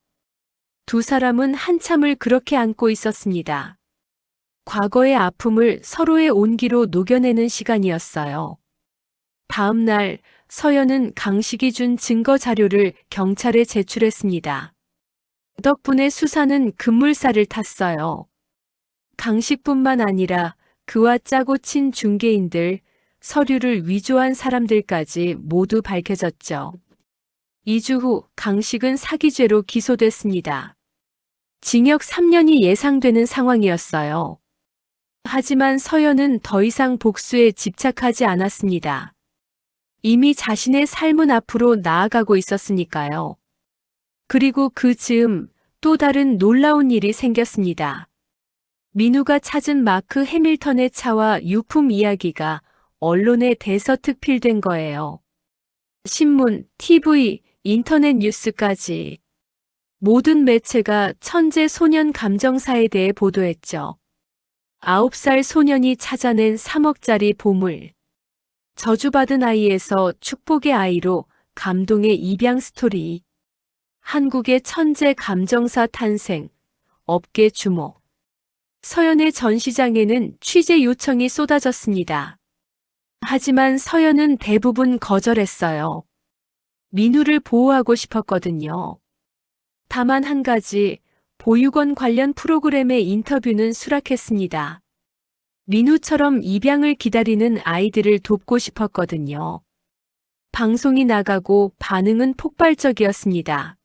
두 사람은 한참을 그렇게 안고 있었습니다. 과거의 아픔을 서로의 온기로 녹여내는 시간이었어요. 다음 날 서연은 강식이 준 증거 자료를 경찰에 제출했습니다. 덕분에 수사는 급물살을 탔어요. 강식뿐만 아니라 그와 짜고 친 중개인들, 서류를 위조한 사람들까지 모두 밝혀졌죠. 2주 후 강식은 사기죄로 기소됐습니다. 징역 3년이 예상되는 상황이었어요. 하지만 서연은 더 이상 복수에 집착하지 않았습니다. 이미 자신의 삶은 앞으로 나아가고 있었으니까요. 그리고 그 즈음 또 다른 놀라운 일이 생겼습니다. 민우가 찾은 마크 해밀턴의 차와 유품 이야기가 언론에 대서특필된 거예요. 신문, TV, 인터넷 뉴스까지 모든 매체가 천재 소년 감정사에 대해 보도했죠. 9살 소년이 찾아낸 3억짜리 보물. 저주받은 아이에서 축복의 아이로 감동의 입양 스토리. 한국의 천재 감정사 탄생, 업계 주목. 서연의 전시장에는 취재 요청이 쏟아졌습니다. 하지만 서연은 대부분 거절했어요. 민우를 보호하고 싶었거든요. 다만 한 가지, 보육원 관련 프로그램의 인터뷰는 수락했습니다. 민우처럼 입양을 기다리는 아이들을 돕고 싶었거든요. 방송이 나가고 반응은 폭발적이었습니다.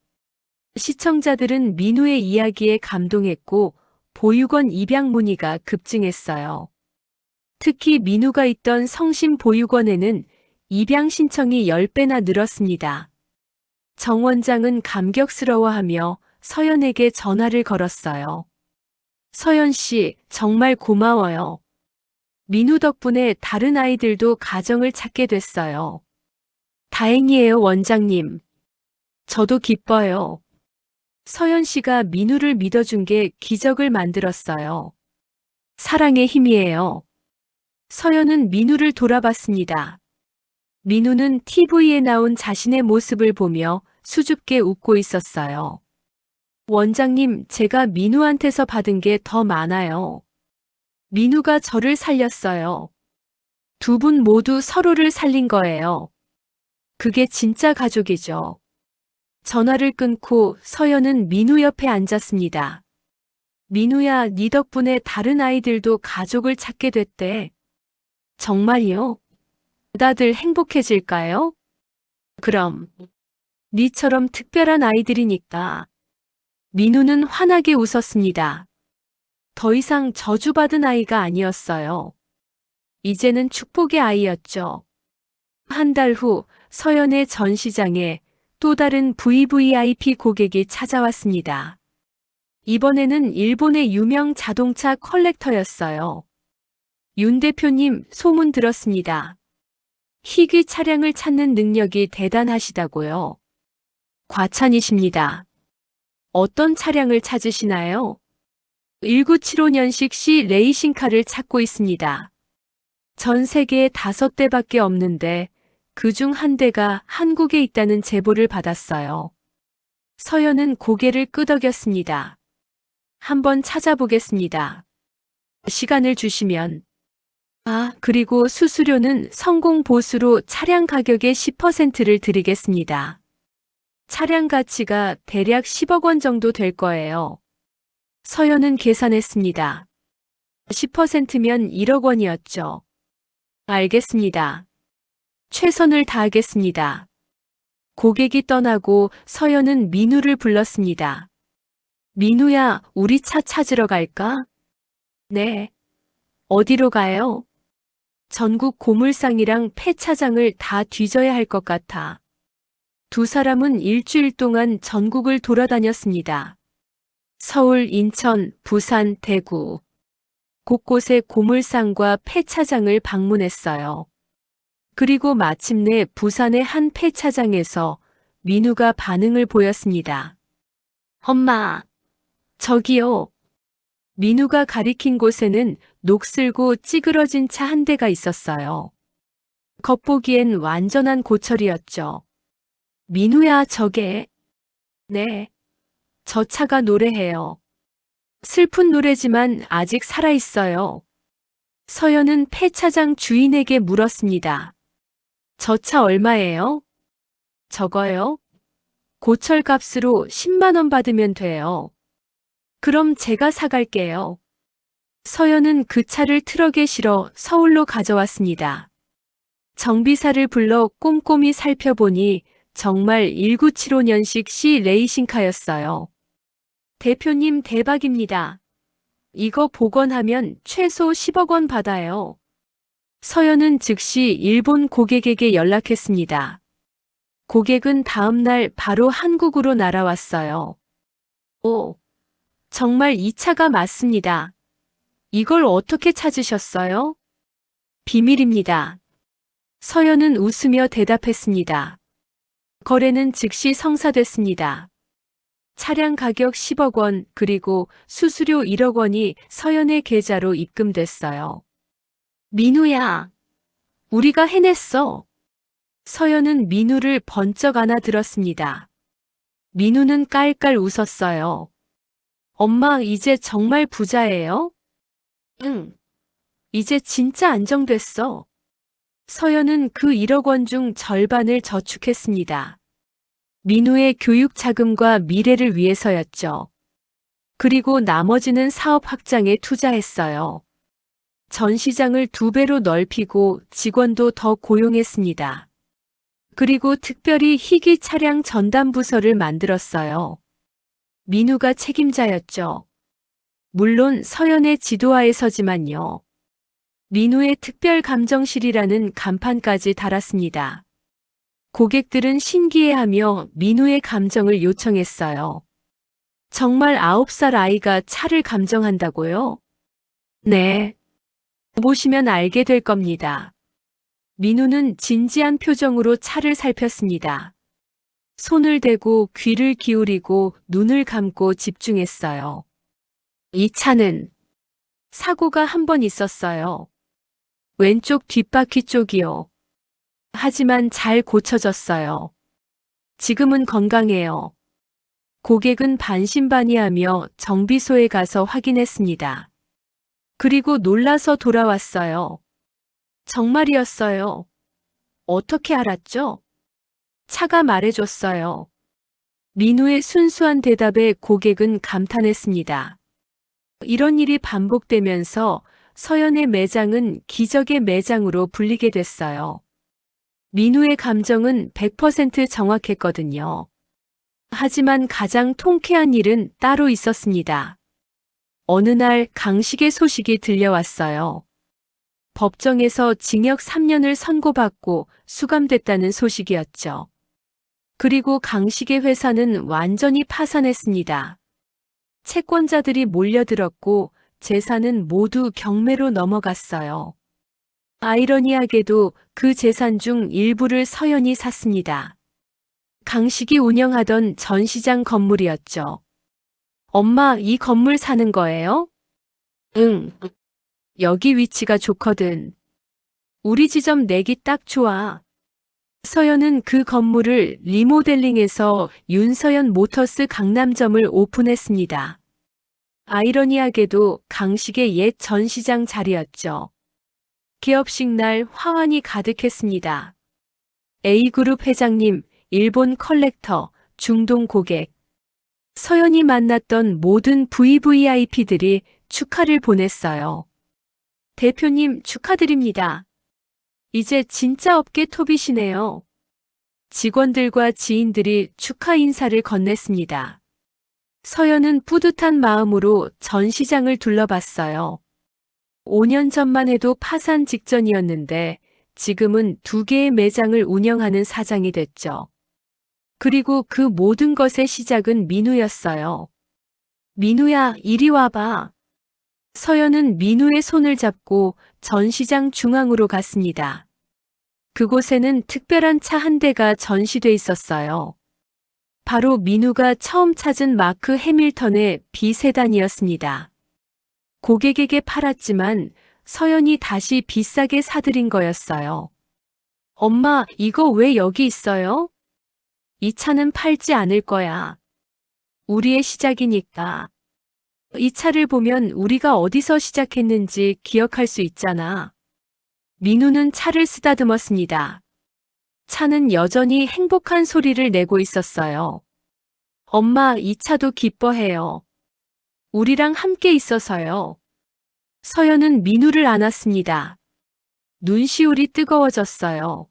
시청자들은 민우의 이야기에 감동했고 보육원 입양 문의가 급증했어요. 특히 민우가 있던 성심 보육원에는 입양 신청이 10배나 늘었습니다. 정 원장은 감격스러워하며 서연에게 전화를 걸었어요. 서연 씨, 정말 고마워요. 민우 덕분에 다른 아이들도 가정을 찾게 됐어요. 다행이에요, 원장님. 저도 기뻐요. 서연 씨가 민우를 믿어준 게 기적을 만들었어요. 사랑의 힘이에요. 서연은 민우를 돌아봤습니다. 민우는 TV에 나온 자신의 모습을 보며 수줍게 웃고 있었어요. 원장님, 제가 민우한테서 받은 게 더 많아요. 민우가 저를 살렸어요. 두 분 모두 서로를 살린 거예요. 그게 진짜 가족이죠. 전화를 끊고 서연은 민우 옆에 앉았습니다. 민우야, 네 덕분에 다른 아이들도 가족을 찾게 됐대. 정말요? 다들 행복해질까요? 그럼. 네처럼 특별한 아이들이니까. 민우는 환하게 웃었습니다. 더 이상 저주받은 아이가 아니었어요. 이제는 축복의 아이였죠. 한 달 후 서연의 전시장에 또 다른 VVIP 고객이 찾아왔습니다. 이번에는 일본의 유명 자동차 컬렉터였어요. 윤 대표님, 소문 들었습니다. 희귀 차량을 찾는 능력이 대단하시다고요. 과찬이십니다. 어떤 차량을 찾으시나요? 1975년식 C 레이싱카를 찾고 있습니다. 전 세계에 5대밖에 없는데 그중 한 대가 한국에 있다는 제보를 받았어요. 서연은 고개를 끄덕였습니다. 한번 찾아보겠습니다. 시간을 주시면. 그리고 수수료는 성공 보수로 차량 가격의 10%를 드리겠습니다. 차량 가치가 대략 10억 원 정도 될 거예요. 서연은 계산했습니다. 10%면 1억 원이었죠. 알겠습니다. 최선을 다하겠습니다. 고객이 떠나고 서연은 민우를 불렀습니다. 민우야, 우리 차 찾으러 갈까? 네. 어디로 가요? 전국 고물상이랑 폐차장을 다 뒤져야 할 것 같아. 두 사람은 일주일 동안 전국을 돌아다녔습니다. 서울, 인천, 부산, 대구. 곳곳에 고물상과 폐차장을 방문했어요. 그리고 마침내 부산의 한 폐차장에서 민우가 반응을 보였습니다. 엄마, 저기요. 민우가 가리킨 곳에는 녹슬고 찌그러진 차 한 대가 있었어요. 겉보기엔 완전한 고철이었죠. 민우야, 저게. 네. 저 차가 노래해요. 슬픈 노래지만 아직 살아있어요. 서연은 폐차장 주인에게 물었습니다. 저 차 얼마예요? 저거요? 고철 값으로 10만 원 받으면 돼요. 그럼 제가 사갈게요. 서연은 그 차를 트럭에 실어 서울로 가져왔습니다. 정비사를 불러 꼼꼼히 살펴보니 정말 1975년식 C 레이싱카였어요. 대표님, 대박입니다. 이거 복원하면 최소 10억 원 받아요. 서연은 즉시 일본 고객에게 연락했습니다. 고객은 다음 날 바로 한국으로 날아왔어요. 오, 정말 이 차가 맞습니다. 이걸 어떻게 찾으셨어요? 비밀입니다. 서연은 웃으며 대답했습니다. 거래는 즉시 성사됐습니다. 차량 가격 10억 원, 그리고 수수료 1억 원이 서연의 계좌로 입금됐어요. 민우야, 우리가 해냈어. 서연은 민우를 번쩍 안아들었습니다. 민우는 깔깔 웃었어요. 엄마, 이제 정말 부자예요? 응. 이제 진짜 안정됐어. 서연은 그 1억 원 중 절반을 저축했습니다. 민우의 교육 자금과 미래를 위해서였죠. 그리고 나머지는 사업 확장에 투자했어요. 전시장을 2배로 넓히고 직원도 더 고용했습니다. 그리고 특별히 희귀 차량 전담 부서를 만들었어요. 민우가 책임자였죠. 물론 서연의 지도하에서지만요. 민우의 특별 감정실이라는 간판까지 달았습니다. 고객들은 신기해하며 민우의 감정을 요청했어요. 정말 9살 아이가 차를 감정한다고요? 네. 보시면 알게 될 겁니다. 민우는 진지한 표정으로 차를 살폈습니다. 손을 대고 귀를 기울이고 눈을 감고 집중했어요. 이 차는 사고가 한 번 있었어요. 왼쪽 뒷바퀴 쪽이요. 하지만 잘 고쳐졌어요. 지금은 건강해요. 고객은 반신반의하며 정비소에 가서 확인했습니다. 그리고 놀라서 돌아왔어요. 정말이었어요. 어떻게 알았죠? 차가 말해줬어요. 민우의 순수한 대답에 고객은 감탄했습니다. 이런 일이 반복되면서 서연의 매장은 기적의 매장으로 불리게 됐어요. 민우의 감정은 100% 정확했거든요. 하지만 가장 통쾌한 일은 따로 있었습니다. 어느 날 강식의 소식이 들려왔어요. 법정에서 징역 3년을 선고받고 수감됐다는 소식이었죠. 그리고 강식의 회사는 완전히 파산했습니다. 채권자들이 몰려들었고 재산은 모두 경매로 넘어갔어요. 아이러니하게도 그 재산 중 일부를 서연이 샀습니다. 강식이 운영하던 전시장 건물이었죠. 엄마, 이 건물 사는 거예요? 응. 여기 위치가 좋거든. 우리 지점 내기 딱 좋아. 서연은 그 건물을 리모델링해서 윤서연 모터스 강남점을 오픈했습니다. 아이러니하게도 강식의 옛 전시장 자리였죠. 개업식 날 화환이 가득했습니다. A그룹 회장님, 일본 컬렉터, 중동 고객. 서연이 만났던 모든 VVIP들이 축하를 보냈어요. 대표님 축하드립니다. 이제 진짜 업계 톱이시네요. 직원들과 지인들이 축하 인사를 건넸습니다. 서연은 뿌듯한 마음으로 전시장을 둘러봤어요. 5년 전만 해도 파산 직전이었는데 지금은 2개의 매장을 운영하는 사장이 됐죠. 그리고 그 모든 것의 시작은 민우였어요. 민우야, 이리 와봐. 서연은 민우의 손을 잡고 전시장 중앙으로 갔습니다. 그곳에는 특별한 차 한 대가 전시돼 있었어요. 바로 민우가 처음 찾은 마크 해밀턴의 비세단이었습니다. 고객에게 팔았지만 서연이 다시 비싸게 사들인 거였어요. 엄마, 이거 왜 여기 있어요? 이 차는 팔지 않을 거야. 우리의 시작이니까. 이 차를 보면 우리가 어디서 시작했는지 기억할 수 있잖아. 민우는 차를 쓰다듬었습니다. 차는 여전히 행복한 소리를 내고 있었어요. 엄마, 이 차도 기뻐해요. 우리랑 함께 있어서요. 서연은 민우를 안았습니다. 눈시울이 뜨거워졌어요.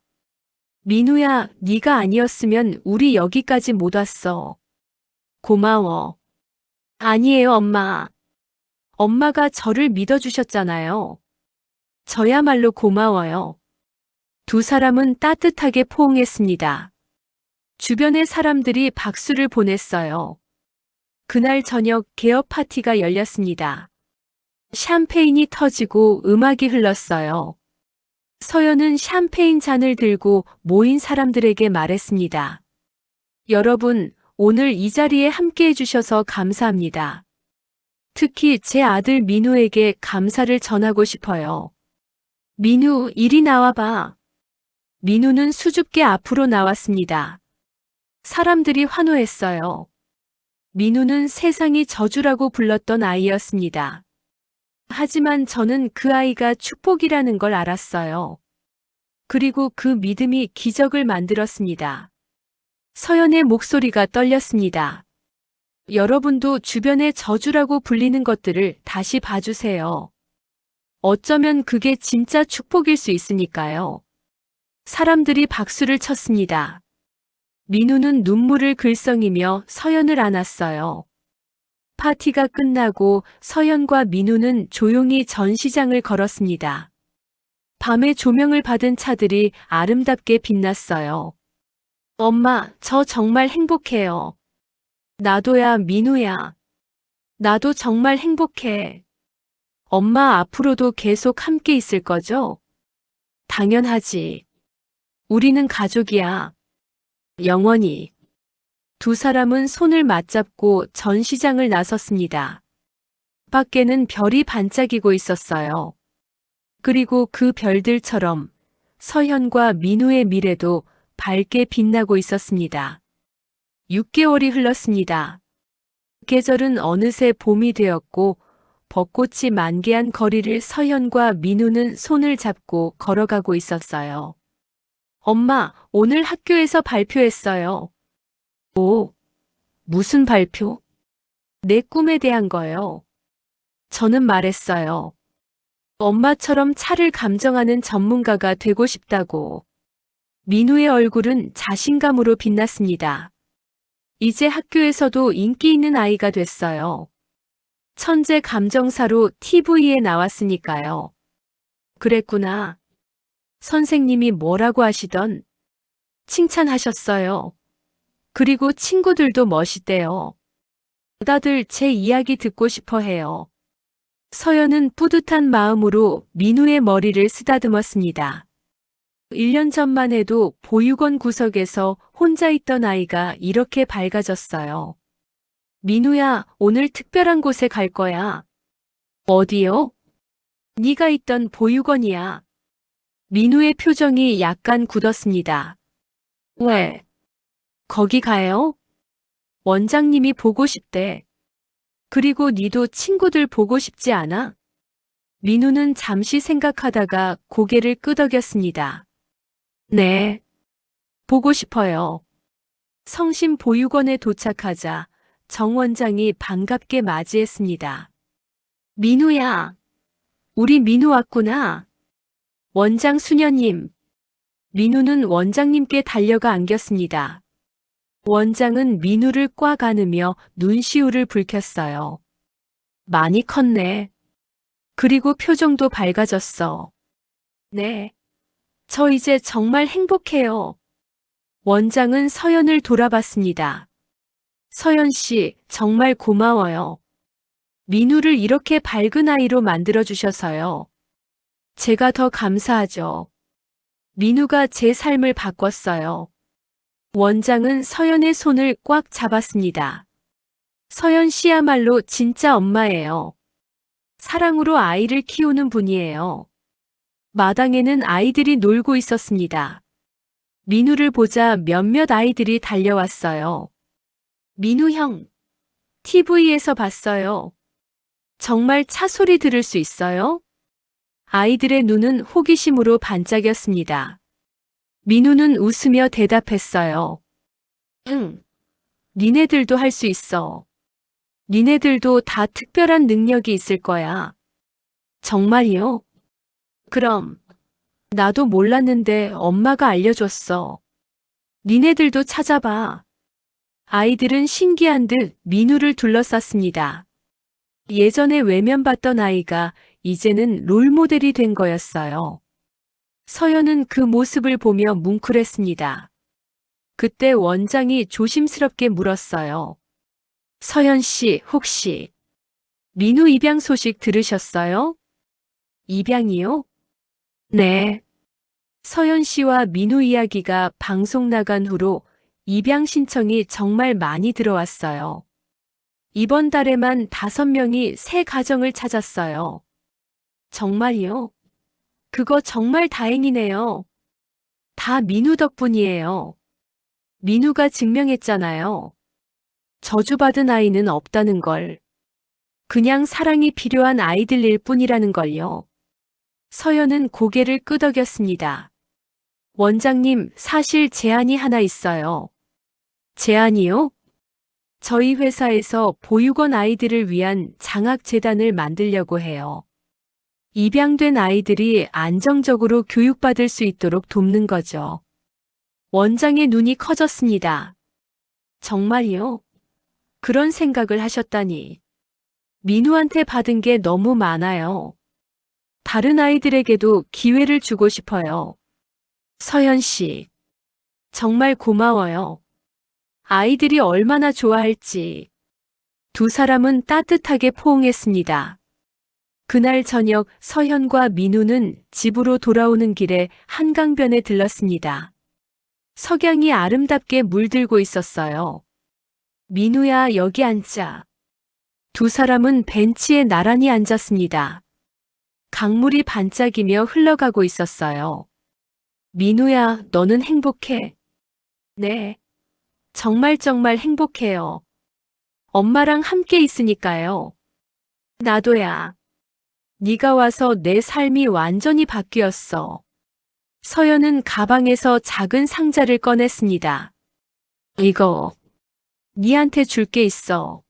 민우야, 네가 아니었으면 우리 여기까지 못 왔어. 고마워. 아니에요, 엄마. 엄마가 저를 믿어주셨잖아요. 저야말로 고마워요. 두 사람은 따뜻하게 포옹했습니다. 주변의 사람들이 박수를 보냈어요. 그날 저녁 개업 파티가 열렸습니다. 샴페인이 터지고 음악이 흘렀어요. 서연은 샴페인 잔을 들고 모인 사람들에게 말했습니다. 여러분, 오늘 이 자리에 함께 해주셔서 감사합니다. 특히 제 아들 민우에게 감사를 전하고 싶어요. 민우, 이리 나와봐. 민우는 수줍게 앞으로 나왔습니다. 사람들이 환호했어요. 민우는 세상이 저주라고 불렀던 아이였습니다. 하지만 저는 그 아이가 축복이라는 걸 알았어요. 그리고 그 믿음이 기적을 만들었습니다. 서연의 목소리가 떨렸습니다. 여러분도 주변의 저주라고 불리는 것들을 다시 봐주세요. 어쩌면 그게 진짜 축복일 수 있으니까요. 사람들이 박수를 쳤습니다. 민우는 눈물을 글썽이며 서연을 안았어요. 파티가 끝나고 서연과 민우는 조용히 전시장을 걸었습니다. 밤의 조명을 받은 차들이 아름답게 빛났어요. 엄마, 저 정말 행복해요. 나도야, 민우야. 나도 정말 행복해. 엄마 앞으로도 계속 함께 있을 거죠? 당연하지. 우리는 가족이야. 영원히. 두 사람은 손을 맞잡고 전시장을 나섰습니다. 밖에는 별이 반짝이고 있었어요. 그리고 그 별들처럼 서현과 민우의 미래도 밝게 빛나고 있었습니다. 6개월이 흘렀습니다. 계절은 어느새 봄이 되었고 벚꽃이 만개한 거리를 서현과 민우는 손을 잡고 걸어가고 있었어요. 엄마, 오늘 학교에서 발표했어요. 오, 무슨 발표? 내 꿈에 대한 거요. 저는 말했어요. 엄마처럼 차를 감정하는 전문가가 되고 싶다고. 민우의 얼굴은 자신감으로 빛났습니다. 이제 학교에서도 인기 있는 아이가 됐어요. 천재 감정사로 TV에 나왔으니까요. 그랬구나. 선생님이 뭐라고 하시던? 칭찬하셨어요. 그리고 친구들도 멋있대요. 다들 제 이야기 듣고 싶어 해요. 서연은 뿌듯한 마음으로 민우의 머리를 쓰다듬었습니다. 1년 전만 해도 보육원 구석에서 혼자 있던 아이가 이렇게 밝아졌어요. 민우야, 오늘 특별한 곳에 갈 거야. 어디요? 네가 있던 보육원이야. 민우의 표정이 약간 굳었습니다. 왜? 거기 가요? 원장님이 보고 싶대. 그리고 니도 친구들 보고 싶지 않아? 민우는 잠시 생각하다가 고개를 끄덕였습니다. 네, 보고 싶어요. 성심보육원에 도착하자 정 원장이 반갑게 맞이했습니다. 민우야, 우리 민우 왔구나. 원장 수녀님. 민우는 원장님께 달려가 안겼습니다. 원장은 민우를 꽉 안으며 눈시울을 붉혔어요. 많이 컸네. 그리고 표정도 밝아졌어. 네. 저 이제 정말 행복해요. 원장은 서연을 돌아봤습니다. 서연 씨, 정말 고마워요. 민우를 이렇게 밝은 아이로 만들어주셔서요. 제가 더 감사하죠. 민우가 제 삶을 바꿨어요. 원장은 서연의 손을 꽉 잡았습니다. 서연 씨야말로 진짜 엄마예요. 사랑으로 아이를 키우는 분이에요. 마당에는 아이들이 놀고 있었습니다. 민우를 보자 몇몇 아이들이 달려왔어요. 민우 형, TV에서 봤어요. 정말 차 소리 들을 수 있어요? 아이들의 눈은 호기심으로 반짝였습니다. 민우는 웃으며 대답했어요. 응, 니네들도 할 수 있어. 니네들도 다 특별한 능력이 있을 거야. 정말이요? 그럼, 나도 몰랐는데 엄마가 알려줬어. 니네들도 찾아봐. 아이들은 신기한 듯 민우를 둘러쌌습니다. 예전에 외면받던 아이가 이제는 롤모델이 된 거였어요. 서연은 그 모습을 보며 뭉클했습니다. 그때 원장이 조심스럽게 물었어요. 서연 씨, 혹시 민우 입양 소식 들으셨어요? 입양이요? 네. 서연 씨와 민우 이야기가 방송 나간 후로 입양 신청이 정말 많이 들어왔어요. 이번 달에만 5명이 새 가정을 찾았어요. 정말요? 그거 정말 다행이네요. 다 민우 덕분이에요. 민우가 증명했잖아요. 저주받은 아이는 없다는 걸. 그냥 사랑이 필요한 아이들일 뿐이라는 걸요. 서연은 고개를 끄덕였습니다. 원장님, 사실 제안이 하나 있어요. 제안이요? 저희 회사에서 보육원 아이들을 위한 장학재단을 만들려고 해요. 입양된 아이들이 안정적으로 교육받을 수 있도록 돕는 거죠. 원장의 눈이 커졌습니다. 정말요? 그런 생각을 하셨다니. 민우한테 받은 게 너무 많아요. 다른 아이들에게도 기회를 주고 싶어요. 서연 씨, 정말 고마워요. 아이들이 얼마나 좋아할지. 두 사람은 따뜻하게 포옹했습니다. 그날 저녁 서현과 민우는 집으로 돌아오는 길에 한강변에 들렀습니다. 석양이 아름답게 물들고 있었어요. 민우야, 여기 앉자. 두 사람은 벤치에 나란히 앉았습니다. 강물이 반짝이며 흘러가고 있었어요. 민우야, 너는 행복해? 네. 정말 행복해요. 엄마랑 함께 있으니까요. 나도야. 네가 와서 내 삶이 완전히 바뀌었어. 서연은 가방에서 작은 상자를 꺼냈습니다. 이거, 니한테 줄 게 있어.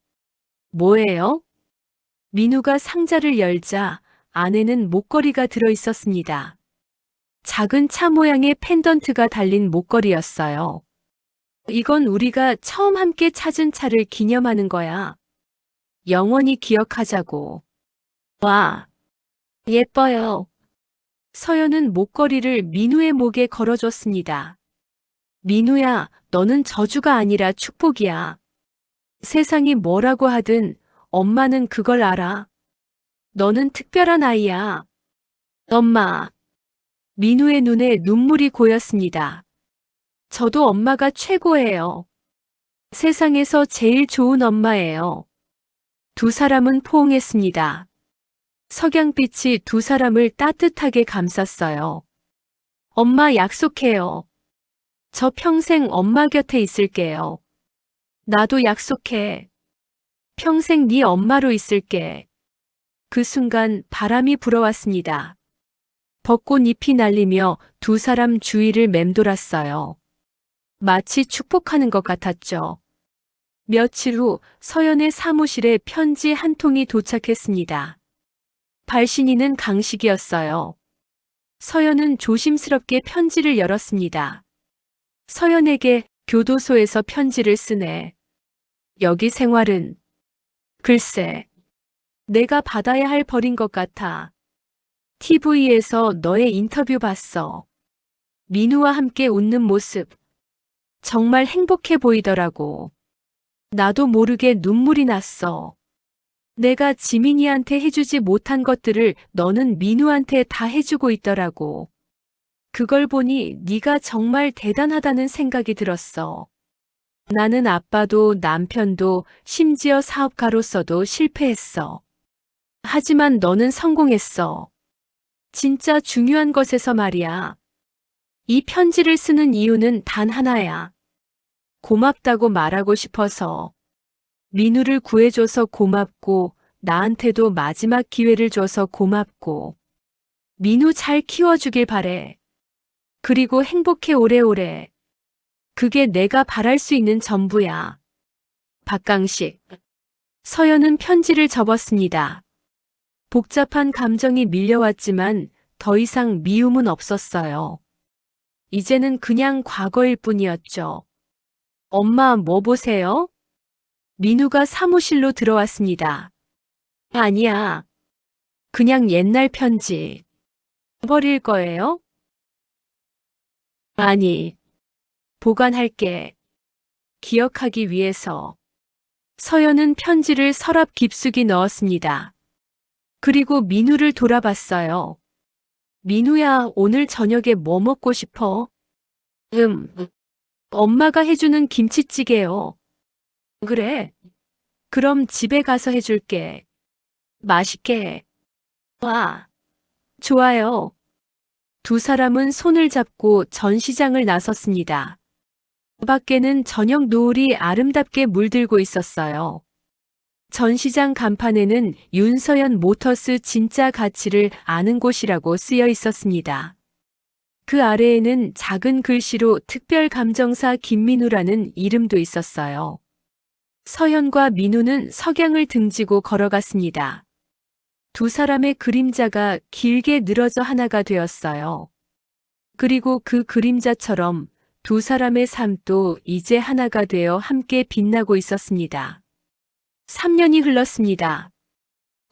뭐예요? 민우가 상자를 열자 안에는 목걸이가 들어 있었습니다. 작은 차 모양의 펜던트가 달린 목걸이였어요. 이건 우리가 처음 함께 찾은 차를 기념하는 거야. 영원히 기억하자고. 와, 예뻐요. 서연은 목걸이를 민우의 목에 걸어줬습니다. 민우야, 너는 저주가 아니라 축복이야. 세상이 뭐라고 하든 엄마는 그걸 알아. 너는 특별한 아이야. 엄마. 민우의 눈에 눈물이 고였습니다. 저도 엄마가 최고예요. 세상에서 제일 좋은 엄마예요. 두 사람은 포옹했습니다. 석양빛이 두 사람을 따뜻하게 감쌌어요. 엄마 약속해요. 저 평생 엄마 곁에 있을게요. 나도 약속해. 평생 네 엄마로 있을게. 그 순간 바람이 불어왔습니다. 벚꽃잎이 날리며 두 사람 주위를 맴돌았어요. 마치 축복하는 것 같았죠. 며칠 후 서연의 사무실에 편지 한 통이 도착했습니다. 발신인은 강식이었어요. 서연은 조심스럽게 편지를 열었습니다. 서연에게 교도소에서 편지를 쓰네. 여기 생활은 글쎄, 내가 받아야 할 벌인 것 같아. TV에서 너의 인터뷰 봤어. 민우와 함께 웃는 모습. 정말 행복해 보이더라고. 나도 모르게 눈물이 났어. 내가 지민이한테 해주지 못한 것들을 너는 민우한테 다 해주고 있더라고. 그걸 보니 네가 정말 대단하다는 생각이 들었어. 나는 아빠도 남편도 심지어 사업가로서도 실패했어. 하지만 너는 성공했어. 진짜 중요한 것에서 말이야. 이 편지를 쓰는 이유는 단 하나야. 고맙다고 말하고 싶어서. 민우를 구해줘서 고맙고, 나한테도 마지막 기회를 줘서 고맙고. 민우 잘 키워주길 바래. 그리고 행복해 오래오래. 그게 내가 바랄 수 있는 전부야. 박강식. 서연은 편지를 접었습니다. 복잡한 감정이 밀려왔지만 더 이상 미움은 없었어요. 이제는 그냥 과거일 뿐이었죠. 엄마 뭐 보세요? 민우가 사무실로 들어왔습니다. 아니야. 그냥 옛날 편지. 버릴 거예요? 아니. 보관할게. 기억하기 위해서. 서연은 편지를 서랍 깊숙이 넣었습니다. 그리고 민우를 돌아봤어요. 민우야, 오늘 저녁에 뭐 먹고 싶어? 엄마가 해주는 김치찌개요. 그래. 그럼 집에 가서 해줄게. 맛있게. 와. 좋아요. 두 사람은 손을 잡고 전시장을 나섰습니다. 밖에는 저녁 노을이 아름답게 물들고 있었어요. 전시장 간판에는 윤서연 모터스 진짜 가치를 아는 곳이라고 쓰여 있었습니다. 그 아래에는 작은 글씨로 특별감정사 김민우라는 이름도 있었어요. 서연과 민우는 석양을 등지고 걸어갔습니다. 두 사람의 그림자가 길게 늘어져 하나가 되었어요. 그리고 그 그림자처럼 두 사람의 삶도 이제 하나가 되어 함께 빛나고 있었습니다. 3년이 흘렀습니다.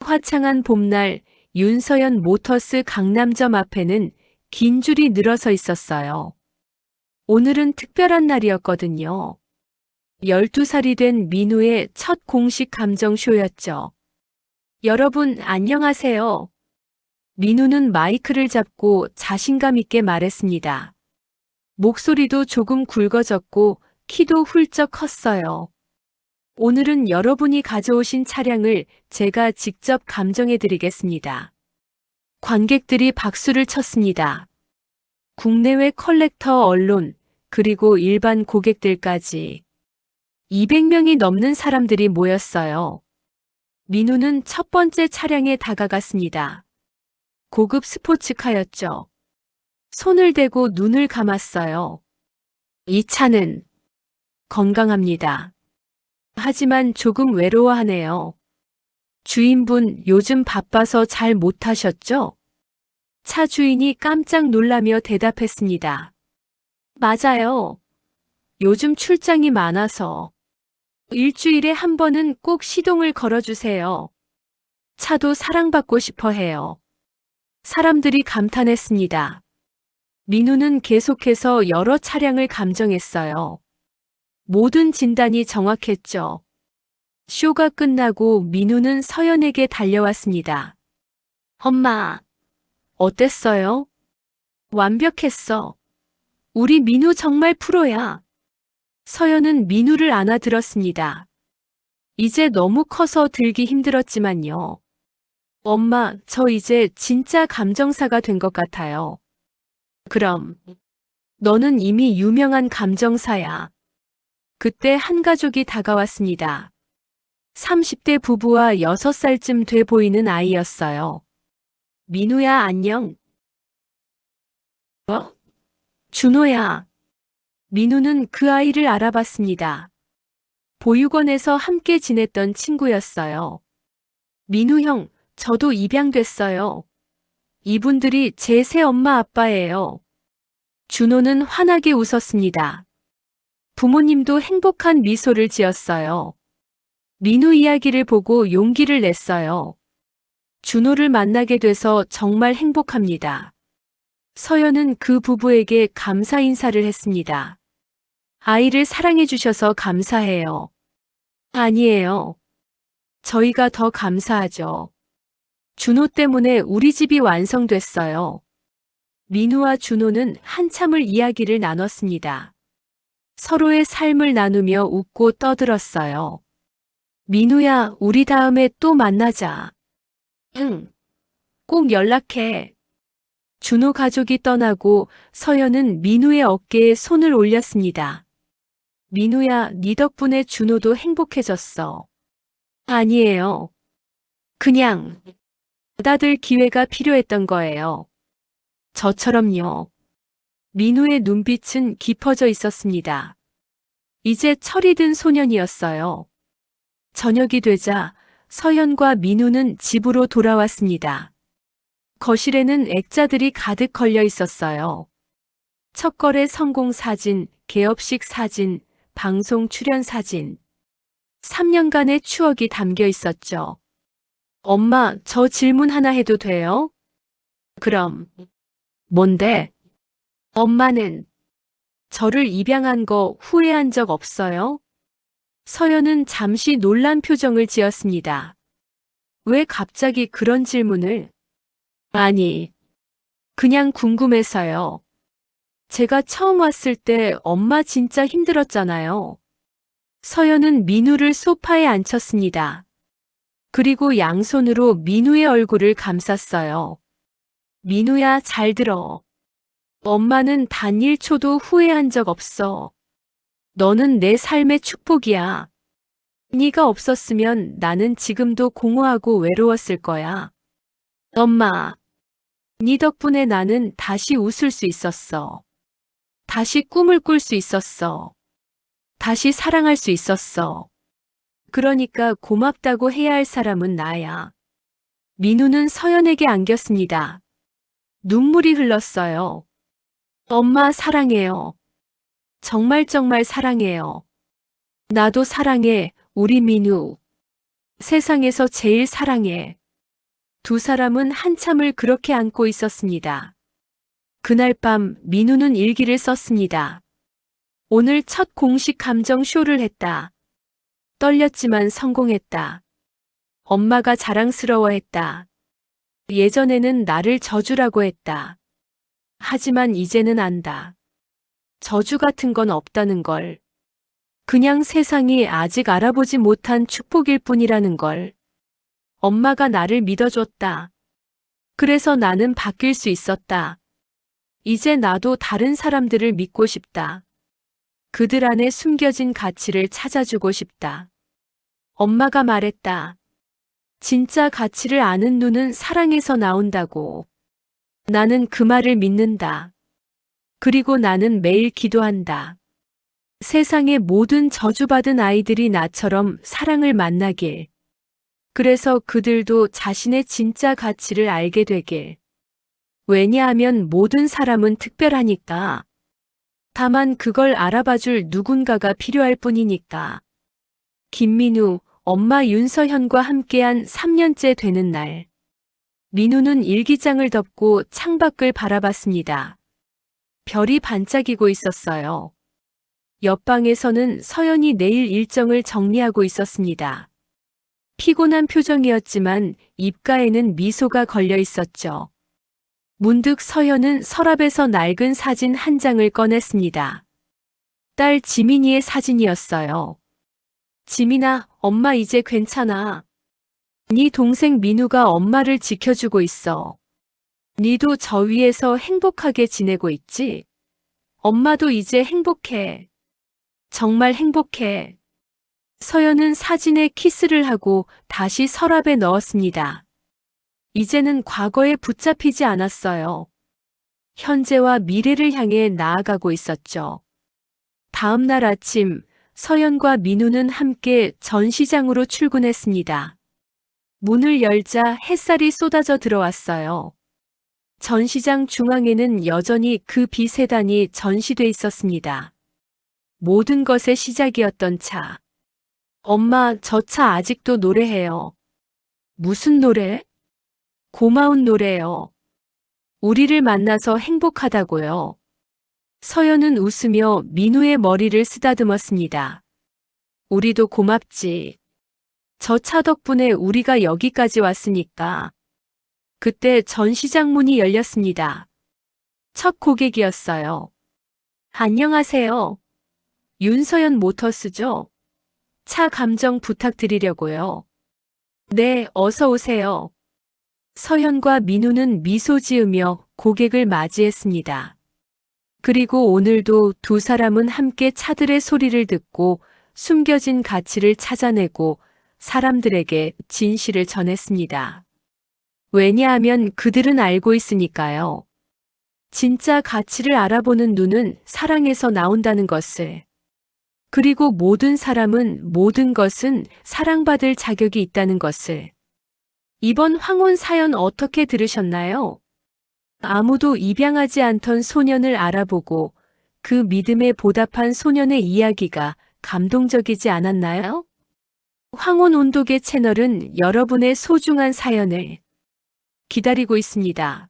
화창한 봄날 윤서연 모터스 강남점 앞에는 긴 줄이 늘어서 있었어요. 오늘은 특별한 날이었거든요. 12살이 된 민우의 첫 공식 감정쇼였죠. 여러분 안녕하세요. 민우는 마이크를 잡고 자신감 있게 말했습니다. 목소리도 조금 굵어졌고 키도 훌쩍 컸어요. 오늘은 여러분이 가져오신 차량을 제가 직접 감정해 드리겠습니다. 관객들이 박수를 쳤습니다. 국내외 컬렉터 언론, 그리고 일반 고객들까지 200명이 넘는 사람들이 모였어요. 민우는 첫 번째 차량에 다가갔습니다. 고급 스포츠카였죠. 손을 대고 눈을 감았어요. 이 차는 건강합니다. 하지만 조금 외로워하네요. 주인분 요즘 바빠서 잘 못 타셨죠? 차 주인이 깜짝 놀라며 대답했습니다. 맞아요. 요즘 출장이 많아서. 일주일에 한 번은 꼭 시동을 걸어주세요. 차도 사랑받고 싶어 해요. 사람들이 감탄했습니다. 민우는 계속해서 여러 차량을 감정했어요. 모든 진단이 정확했죠. 쇼가 끝나고 민우는 서연에게 달려왔습니다. 엄마, 어땠어요? 완벽했어. 우리 민우 정말 프로야. 서연은 민우를 안아들었습니다. 이제 너무 커서 들기 힘들었지만요. 엄마, 저 이제 진짜 감정사가 된 것 같아요. 그럼, 너는 이미 유명한 감정사야. 그때 한 가족이 다가왔습니다. 30대 부부와 6살쯤 돼 보이는 아이였어요. 민우야, 안녕. 준호야. 민우는 그 아이를 알아봤습니다. 보육원에서 함께 지냈던 친구였어요. 민우 형, 저도 입양됐어요. 이분들이 제 새 엄마 아빠예요. 준호는 환하게 웃었습니다. 부모님도 행복한 미소를 지었어요. 민우 이야기를 보고 용기를 냈어요. 준호를 만나게 돼서 정말 행복합니다. 서연은 그 부부에게 감사 인사를 했습니다. 아이를 사랑해 주셔서 감사해요. 아니에요. 저희가 더 감사하죠. 준호 때문에 우리 집이 완성됐어요. 민우와 준호는 한참을 이야기를 나눴습니다. 서로의 삶을 나누며 웃고 떠들었어요. 민우야, 우리 다음에 또 만나자. 응. 꼭 연락해. 준호 가족이 떠나고 서연은 민우의 어깨에 손을 올렸습니다. 민우야, 네 덕분에 준호도 행복해졌어. 아니에요. 그냥 받아들 기회가 필요했던 거예요. 저처럼요. 민우의 눈빛은 깊어져 있었습니다. 이제 철이 든 소년이었어요. 저녁이 되자 서연과 민우는 집으로 돌아왔습니다. 거실에는 액자들이 가득 걸려 있었어요. 첫 거래 성공 사진, 개업식 사진, 방송 출연 사진. 3년간의 추억이 담겨 있었죠. 엄마, 저 질문 하나 해도 돼요? 그럼. 뭔데? 엄마는 저를 입양한 거 후회한 적 없어요? 서연은 잠시 놀란 표정을 지었습니다. 왜 갑자기 그런 질문을? 아니, 그냥 궁금해서요. 제가 처음 왔을 때 엄마 진짜 힘들었잖아요. 서연은 민우를 소파에 앉혔습니다. 그리고 양손으로 민우의 얼굴을 감쌌어요. 민우야, 잘 들어. 엄마는 단 1초도 후회한 적 없어. 너는 내 삶의 축복이야. 네가 없었으면 나는 지금도 공허하고 외로웠을 거야. 엄마, 네 덕분에 나는 다시 웃을 수 있었어. 다시 꿈을 꿀 수 있었어. 다시 사랑할 수 있었어. 그러니까 고맙다고 해야 할 사람은 나야. 민우는 서연에게 안겼습니다. 눈물이 흘렀어요. 엄마 사랑해요. 정말 정말 사랑해요. 나도 사랑해, 우리 민우. 세상에서 제일 사랑해. 두 사람은 한참을 그렇게 안고 있었습니다. 그날 밤 민우는 일기를 썼습니다. 오늘 첫 공식 감정 쇼를 했다. 떨렸지만 성공했다. 엄마가 자랑스러워했다. 예전에는 나를 저주라고 했다. 하지만 이제는 안다. 저주 같은 건 없다는 걸. 그냥 세상이 아직 알아보지 못한 축복일 뿐이라는 걸. 엄마가 나를 믿어줬다. 그래서 나는 바뀔 수 있었다. 이제 나도 다른 사람들을 믿고 싶다. 그들 안에 숨겨진 가치를 찾아주고 싶다. 엄마가 말했다. 진짜 가치를 아는 눈은 사랑에서 나온다고. 나는 그 말을 믿는다. 그리고 나는 매일 기도한다. 세상의 모든 저주받은 아이들이 나처럼 사랑을 만나길. 그래서 그들도 자신의 진짜 가치를 알게 되길. 왜냐하면 모든 사람은 특별하니까. 다만 그걸 알아봐줄 누군가가 필요할 뿐이니까. 김민우, 엄마 윤서현과 함께한 3년째 되는 날. 민우는 일기장을 덮고 창밖을 바라봤습니다. 별이 반짝이고 있었어요. 옆방에서는 서연이 내일 일정을 정리하고 있었습니다. 피곤한 표정이었지만 입가에는 미소가 걸려 있었죠. 문득 서연은 서랍에서 낡은 사진 한 장을 꺼냈습니다. 딸 지민이의 사진이었어요. 지민아, 엄마 이제 괜찮아. 네 동생 민우가 엄마를 지켜주고 있어. 니도 저 위에서 행복하게 지내고 있지? 엄마도 이제 행복해. 정말 행복해. 서연은 사진에 키스를 하고 다시 서랍에 넣었습니다. 이제는 과거에 붙잡히지 않았어요. 현재와 미래를 향해 나아가고 있었죠. 다음 날 아침, 서연과 민우는 함께 전시장으로 출근했습니다. 문을 열자 햇살이 쏟아져 들어왔어요. 전시장 중앙에는 여전히 그 비세단이 전시돼 있었습니다. 모든 것의 시작이었던 차. 엄마, 저 차 아직도 노래해요. 무슨 노래? 고마운 노래요. 우리를 만나서 행복하다고요. 서연은 웃으며 민우의 머리를 쓰다듬었습니다. 우리도 고맙지. 저 차 덕분에 우리가 여기까지 왔으니까. 그때 전시장 문이 열렸습니다. 첫 고객이었어요. 안녕하세요. 윤서연 모터스죠? 차 감정 부탁드리려고요. 네, 어서 오세요. 서연과 민우는 미소 지으며 고객을 맞이했습니다. 그리고 오늘도 두 사람은 함께 차들의 소리를 듣고 숨겨진 가치를 찾아내고 사람들에게 진실을 전했습니다. 왜냐하면 그들은 알고 있으니까요. 진짜 가치를 알아보는 눈은 사랑에서 나온다는 것을. 그리고 모든 사람은 모든 것은 사랑받을 자격이 있다는 것을. 이번 황혼 사연 어떻게 들으셨나요? 아무도 입양하지 않던 소년을 알아보고 그 믿음에 보답한 소년의 이야기가 감동적이지 않았나요? 황혼 온도계 채널은 여러분의 소중한 사연을 기다리고 있습니다.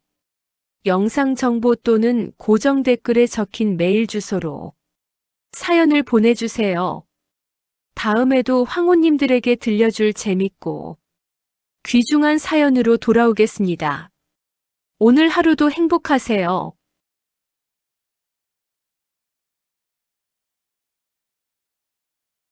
영상 정보 또는 고정 댓글에 적힌 메일 주소로 사연을 보내주세요. 다음에도 황혼님들에게 들려줄 재밌고 귀중한 사연으로 돌아오겠습니다. 오늘 하루도 행복하세요.